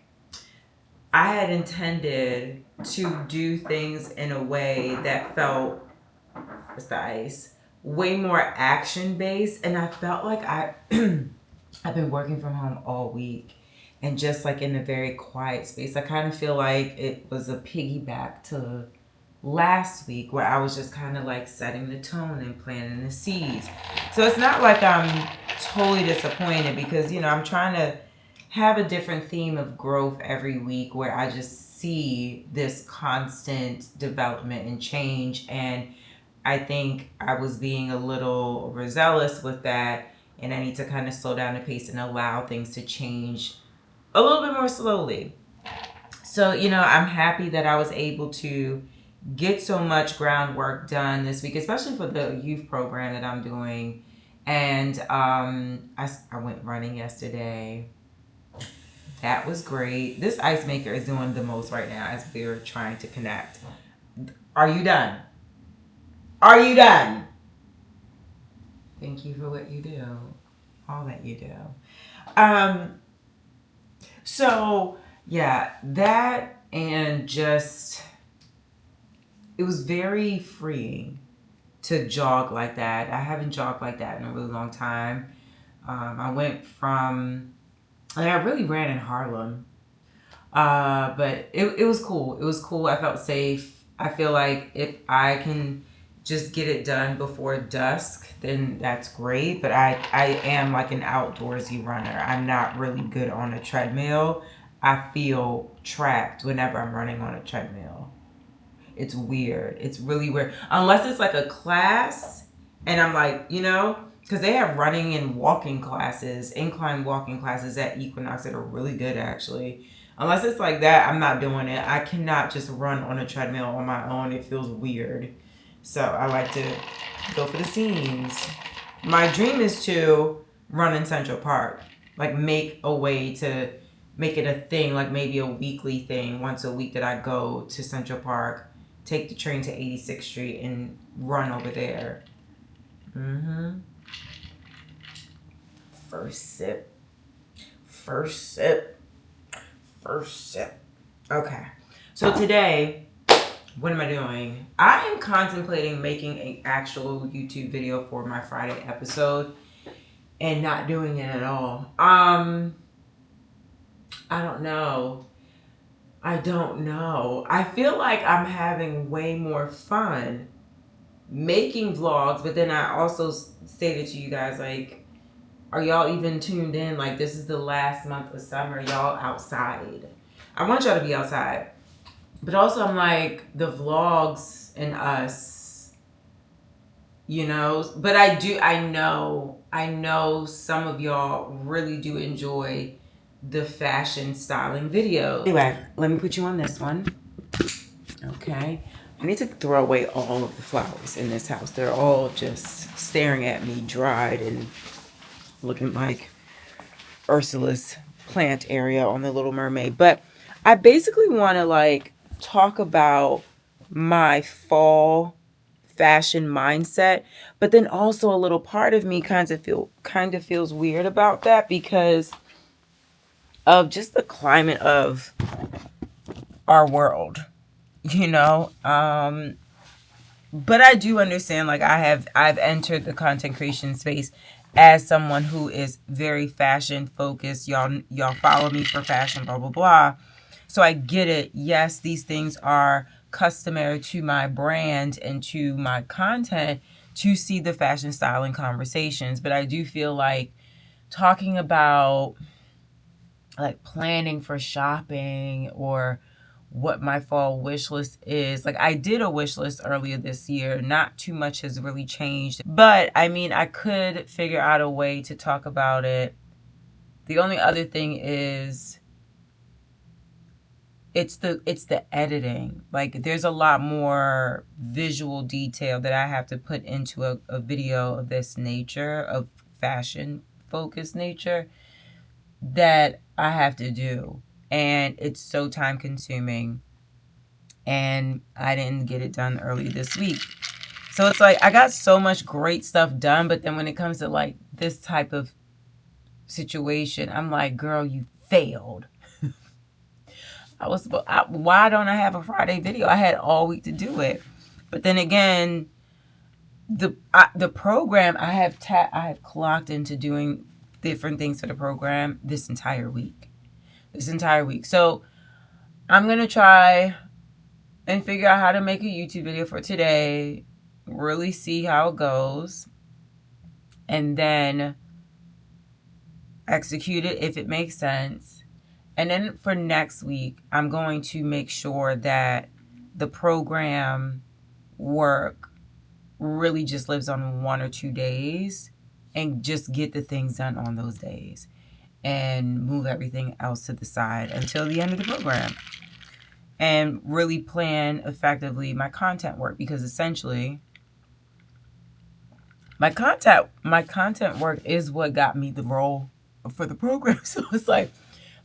I had intended to do things in a way that felt, what's the ice, way more action based. And I felt like I've been working from home all week and just like in a very quiet space. I kind of feel like it was a piggyback to last week where I was just kind of like setting the tone and planting the seeds. So it's not like I'm totally disappointed because, you know, I'm trying to have a different theme of growth every week where I just see this constant development and change. And I think I was being a little overzealous with that, and I need to kind of slow down the pace and allow things to change a little bit more slowly. So, you know, I'm happy that I was able to get so much groundwork done this week, especially for the youth program that I'm doing. And I went running yesterday. That was great. This ice maker is doing the most right now as we're trying to connect. Are you done? Are you done? Thank you for what you do. All that you do. So yeah, that and just it was very freeing to jog like that. I haven't jogged like that in a really long time. I went from like I really ran in Harlem. But it was cool. It was cool. I felt safe. I feel like if I can just get it done before dusk, then that's great. But I am like an outdoorsy runner. I'm not really good on a treadmill. I feel trapped whenever I'm running on a treadmill. It's weird. It's really weird. Unless it's like a class and I'm like, you know, because they have running and walking classes, incline walking classes at Equinox that are really good actually. Unless it's like that, I'm not doing it. I cannot just run on a treadmill on my own. It feels weird. So I like to go for the scenes. My dream is to run in Central Park. Like make a way to make it a thing, like maybe a weekly thing, once a week that I go to Central Park, take the train to 86th Street and run over there. First sip. First sip. First sip. Okay. So today, what am I doing? I am contemplating making an actual YouTube video for my Friday episode and not doing it at all. I don't know. I don't know. I feel like I'm having way more fun making vlogs, but then I also stated to you guys, like, are y'all even tuned in? Like, this is the last month of summer. Y'all outside. I want y'all to be outside. But also, I'm like, the vlogs and us, you know. But I know some of y'all really do enjoy the fashion styling videos. Anyway, let me put you on this one. Okay. I need to throw away all of the flowers in this house. They're all just staring at me, dried and looking like Ursula's plant area on The Little Mermaid. But I basically want to like talk about my fall fashion mindset, but then also a little part of me kind of feels weird about that because of just the climate of our world, you know. But I do understand, like I've entered the content creation space as someone who is very fashion focused. Y'all follow me for fashion, blah blah blah. So I get it. Yes, these things are customary to my brand and to my content to see the fashion styling conversations. But I do feel like talking about like planning for shopping or what my fall wish list is. Like I did a wish list earlier this year. Not too much has really changed. But I mean, I could figure out a way to talk about it. The only other thing is it's the editing. Like there's a lot more visual detail that I have to put into a video of this nature, of fashion focused nature, that I have to do. and it's so time consuming, and I didn't get it done early this week. So it's like I got so much great stuff done, but then when it comes to like this type of situation, I'm like, girl, you failed. Why don't I have a Friday video? I had all week to do it. But then again, the program I have clocked into doing different things for the program this entire week. So I'm gonna try and figure out how to make a YouTube video for today. Really see how it goes, and then execute it if it makes sense. And then for next week, I'm going to make sure that the program work really just lives on 1 or 2 days and just get the things done on those days and move everything else to the side until the end of the program and really plan effectively my content work, because essentially my content work is what got me the role for the program. So it's like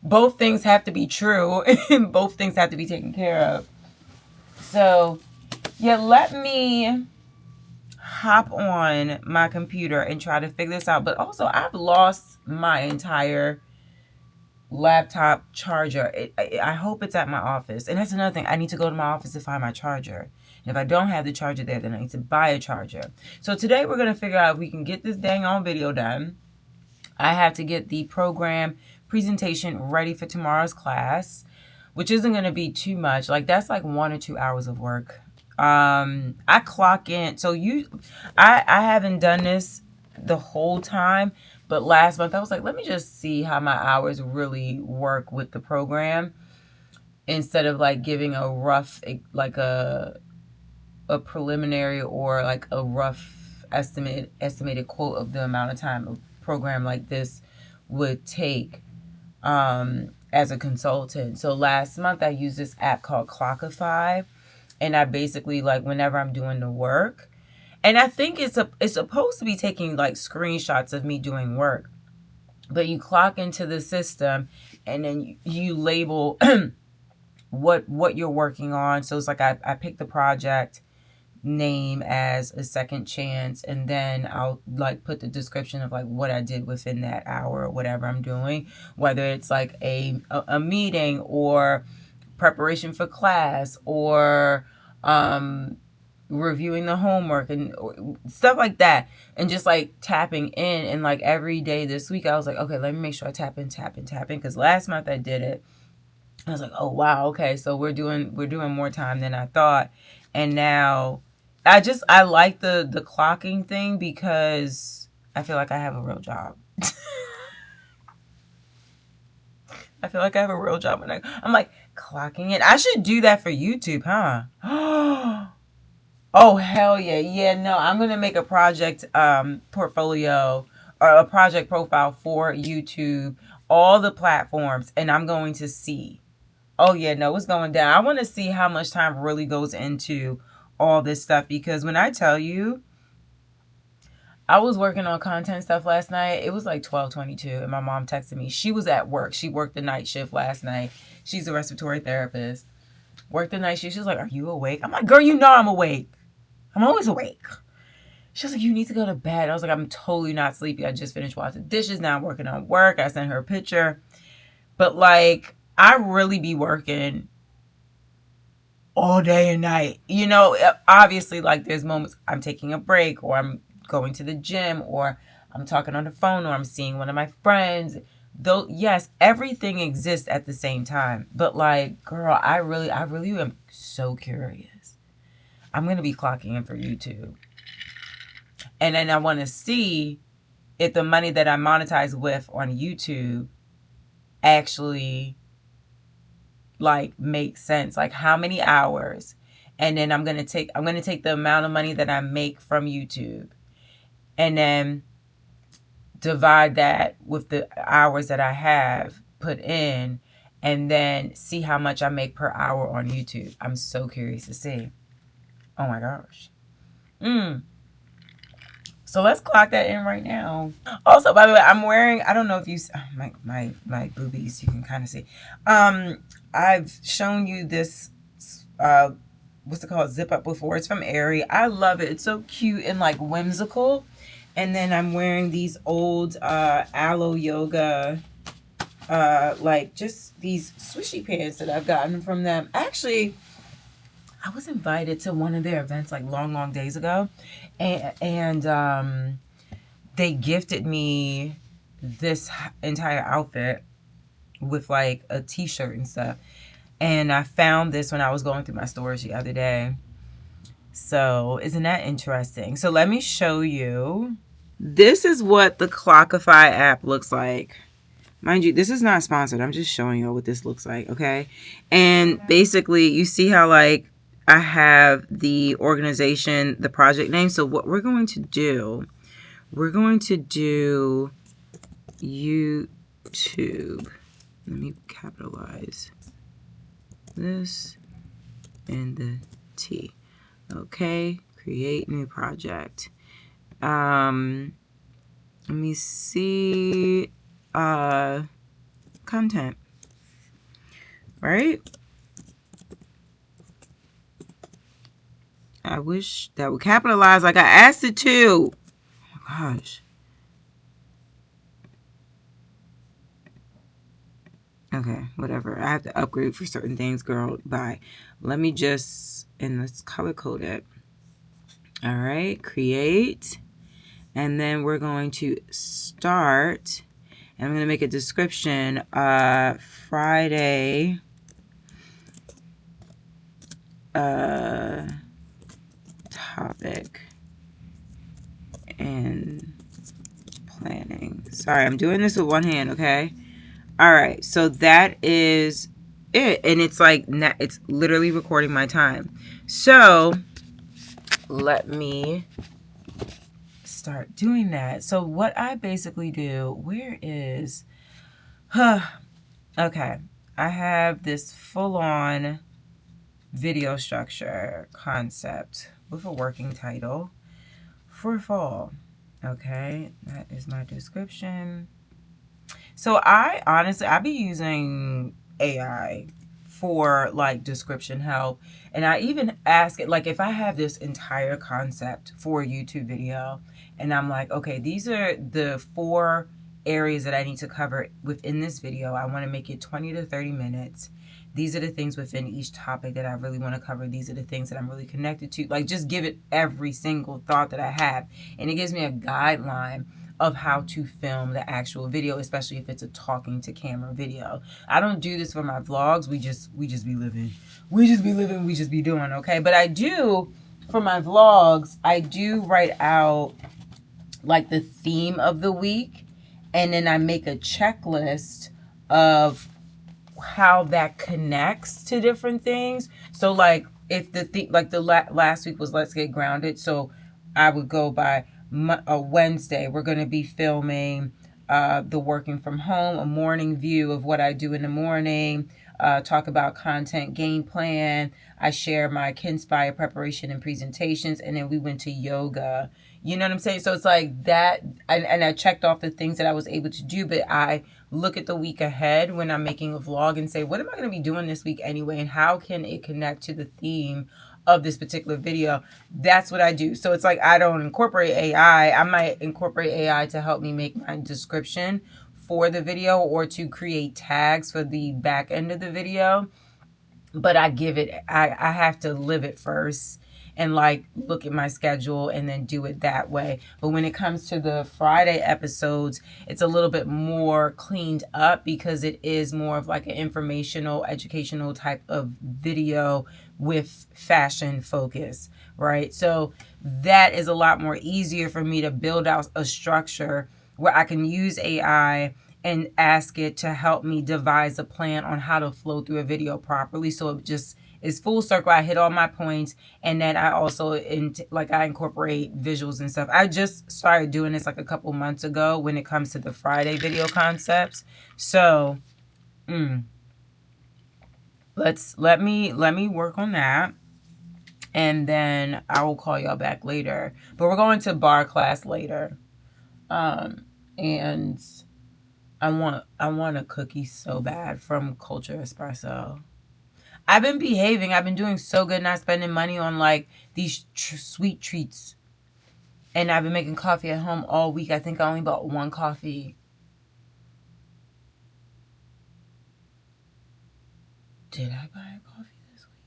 both things have to be true and both things have to be taken care of. So yeah, let me hop on my computer and try to figure this out. But also, I've lost my entire laptop charger. I hope it's at my office. And that's another thing. I need to go to my office to find my charger. And if I don't have the charger there, then I need to buy a charger. So today we're going to figure out if we can get this dang on video done. I have to get the program presentation ready for tomorrow's class, which isn't going to be too much. Like that's like 1 or 2 hours of work. I clock in. So I haven't done this the whole time, but last month I was like, let me just see how my hours really work with the program instead of like giving a rough, like a preliminary or like a rough estimated quote of the amount of time a program like this would take as a consultant. So last month I used this app called Clockify, and I basically, like, whenever I'm doing the work, and I think it's supposed to be taking like screenshots of me doing work, but you clock into the system and then you label what you're working on. So it's like I pick the project name as a second chance, and then I'll like put the description of like what I did within that hour or whatever I'm doing, whether it's like a meeting or preparation for class or reviewing the homework and stuff like that, and just like tapping in. And like every day this week I was like, okay, let me make sure I tap in because last month I did it. I was like, oh wow, okay, so we're doing more time than I thought. And now I like the clocking thing because I feel like I have a real job. I feel like I have a real job when I'm like clocking it. I should do that for YouTube, huh? Oh hell yeah. Yeah, no, I'm gonna make a project portfolio or a project profile for YouTube, all the platforms, and I'm going to see. Oh yeah, no, it's going down. I want to see how much time really goes into all this stuff, because when I tell you I was working on content stuff last night, it was like 12:22, and my mom texted me. She was at work. She worked the night shift last night. She's a respiratory therapist. Worked the night shift. She was like, "Are you awake?" I'm like, "Girl, you know I'm awake. I'm always awake." She was like, "You need to go to bed." I was like, "I'm totally not sleepy. I just finished washing dishes. Now I'm working on work." I sent her a picture. But like, I really be working all day and night. You know, obviously, like there's moments I'm taking a break, or I'm going to the gym, or I'm talking on the phone, or I'm seeing one of my friends. Though, yes, everything exists at the same time. But like, girl, I really am so curious. I'm going to be clocking in for YouTube. And then I want to see if the money that I monetize with on YouTube actually like makes sense. Like how many hours. And then I'm going to take the amount of money that I make from YouTube and then divide that with the hours that I have put in, and then see how much I make per hour on YouTube. I'm so curious to see. Oh my gosh. So let's clock that in right now. Also, by the way, I'm wearing, I don't know if you, my boobies, you can kind of see. I've shown you this, what's it called? Zip up before. It's from Aerie. I love it. It's so cute and like whimsical. And then I'm wearing these old Aloe Yoga, like just these swishy pants that I've gotten from them. Actually, I was invited to one of their events like long, long days ago, and they gifted me this entire outfit with like a t-shirt and stuff. And I found this when I was going through my storage the other day. So isn't that interesting? So let me show you. This is what the Clockify app looks like. Mind you, this is not sponsored. I'm just showing you what this looks like, okay? And basically, you see how like I have the organization, the project name. So what we're going to do YouTube. Let me capitalize this and the T. Okay, create new project. Let me see. Content. Right? I wish that would capitalize like I asked it to. Oh my gosh. Okay, whatever. I have to upgrade for certain things, girl. Bye. Let me just, and let's color code it. All right, create. And then we're going to start. And I'm going to make a description. Friday. Topic. And planning. Sorry, I'm doing this with one hand, okay? All right, so that is it. And it's like, it's literally recording my time. So let me start doing that. So what I basically do, where is, okay, I have this full-on video structure concept with a working title for fall. Okay, that is my description. So I be using AI for like description help. And I even ask it, like if I have this entire concept for a YouTube video and I'm like, okay, these are the 4 areas that I need to cover within this video. I want to make it 20 to 30 minutes. These are the things within each topic that I really want to cover. These are the things that I'm really connected to. Like just give it every single thought that I have. And it gives me a guideline of how to film the actual video, especially if it's a talking to camera video. I don't do this for my vlogs. We just be living. We just be doing, okay? But I do, for my vlogs, I do write out like the theme of the week, and then I make a checklist of how that connects to different things. So like if last week was let's get grounded, so I would go by Wednesday we're going to be filming the working from home, a morning view of what I do in the morning, talk about content game plan. I share my Kinspire preparation and presentations, and then we went to yoga. You know what I'm saying? So it's like that, and I checked off the things that I was able to do, but I look at the week ahead when I'm making a vlog and say, what am I going to be doing this week anyway? And how can it connect to the theme of this particular video? That's what I do. So it's like, I don't incorporate AI. I might incorporate AI to help me make my description for the video or to create tags for the back end of the video. But I have to live it first and like look at my schedule and then do it that way. But when it comes to the Friday episodes, it's a little bit more cleaned up because it is more of like an informational, educational type of video with fashion focus, right? So that is a lot more easier for me to build out a structure where I can use AI and ask it to help me devise a plan on how to flow through a video properly. So it just is full circle. I hit all my points. And then I also, I incorporate visuals and stuff. I just started doing this like a couple months ago when it comes to the Friday video concepts. So let me work on that. and then I will call y'all back later. But we're going to bar class later. And I want a cookie so bad from Culture Espresso. I've been behaving. I've been doing so good, not spending money on like these sweet treats. And I've been making coffee at home all week. I think I only bought one coffee. Did I buy a coffee this week?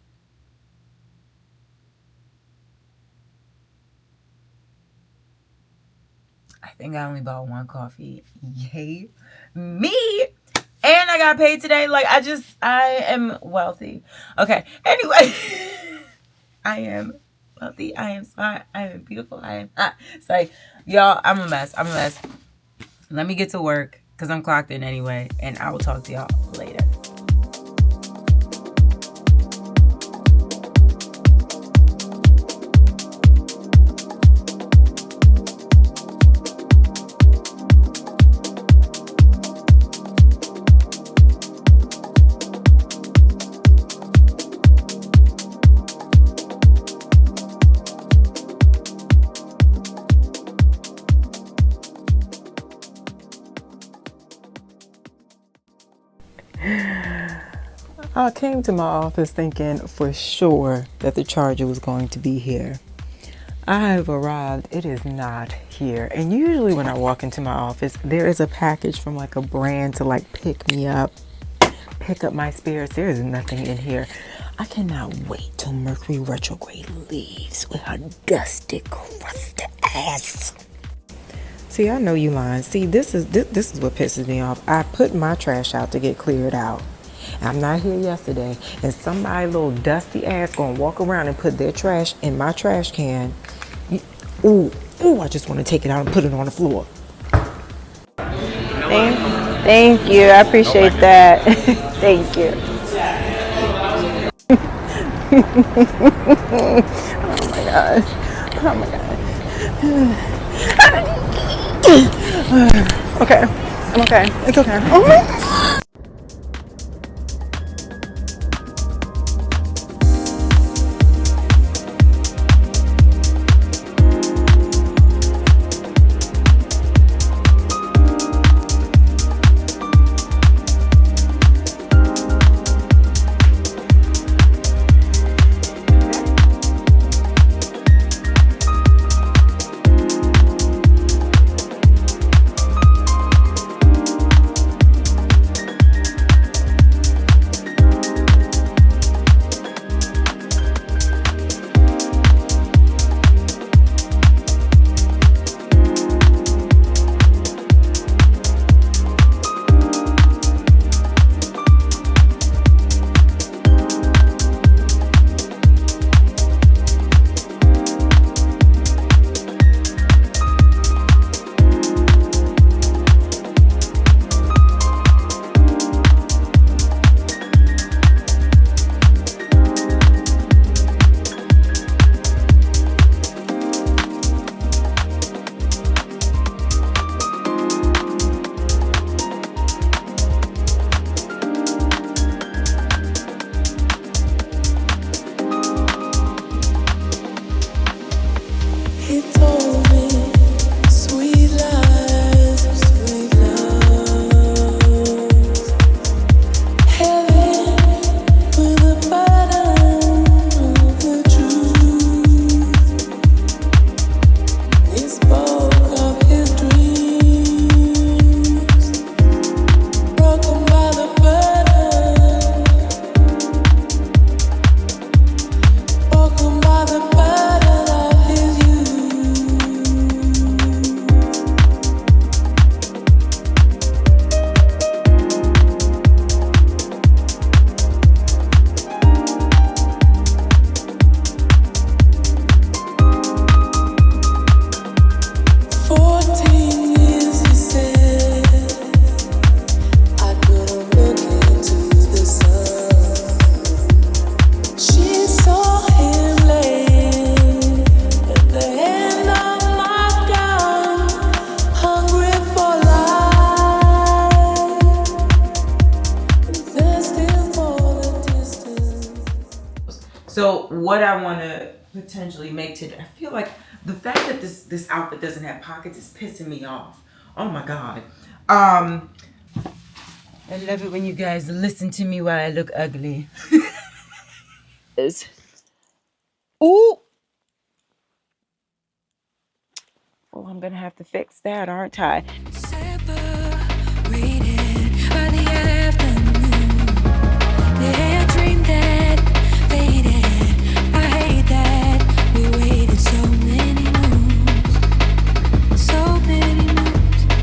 I think I only bought one coffee. Yay me! And I got paid today. Like, I am wealthy. Okay. Anyway. I am wealthy. I am smart. I am beautiful. I am hot. It's like, y'all, I'm a mess. Let me get to work because I'm clocked in anyway. And I will talk to y'all later. I came to my office thinking for sure that the charger was going to be here. I have arrived. It is not here. And usually when I walk into my office, there is a package from like a brand to like pick me up, pick up my spirits. There is nothing in here. I cannot wait till Mercury retrograde leaves with her dusty, crusty ass. See, I know you lying. See, this is what pisses me off. I put my trash out to get cleared out. I'm not here yesterday, and somebody little dusty ass gonna walk around and put their trash in my trash can. Ooh, I just want to take it out and put it on the floor. Thank you. I appreciate that. Thank you. Oh my god. Oh my god. Okay. I'm okay. It's okay. Oh my god. what I want to potentially make today, I feel like the fact that this outfit doesn't have pockets is pissing me off. Oh my god. I love it when you guys listen to me while I look ugly. Ooh. Well, I'm gonna have to fix that, aren't I?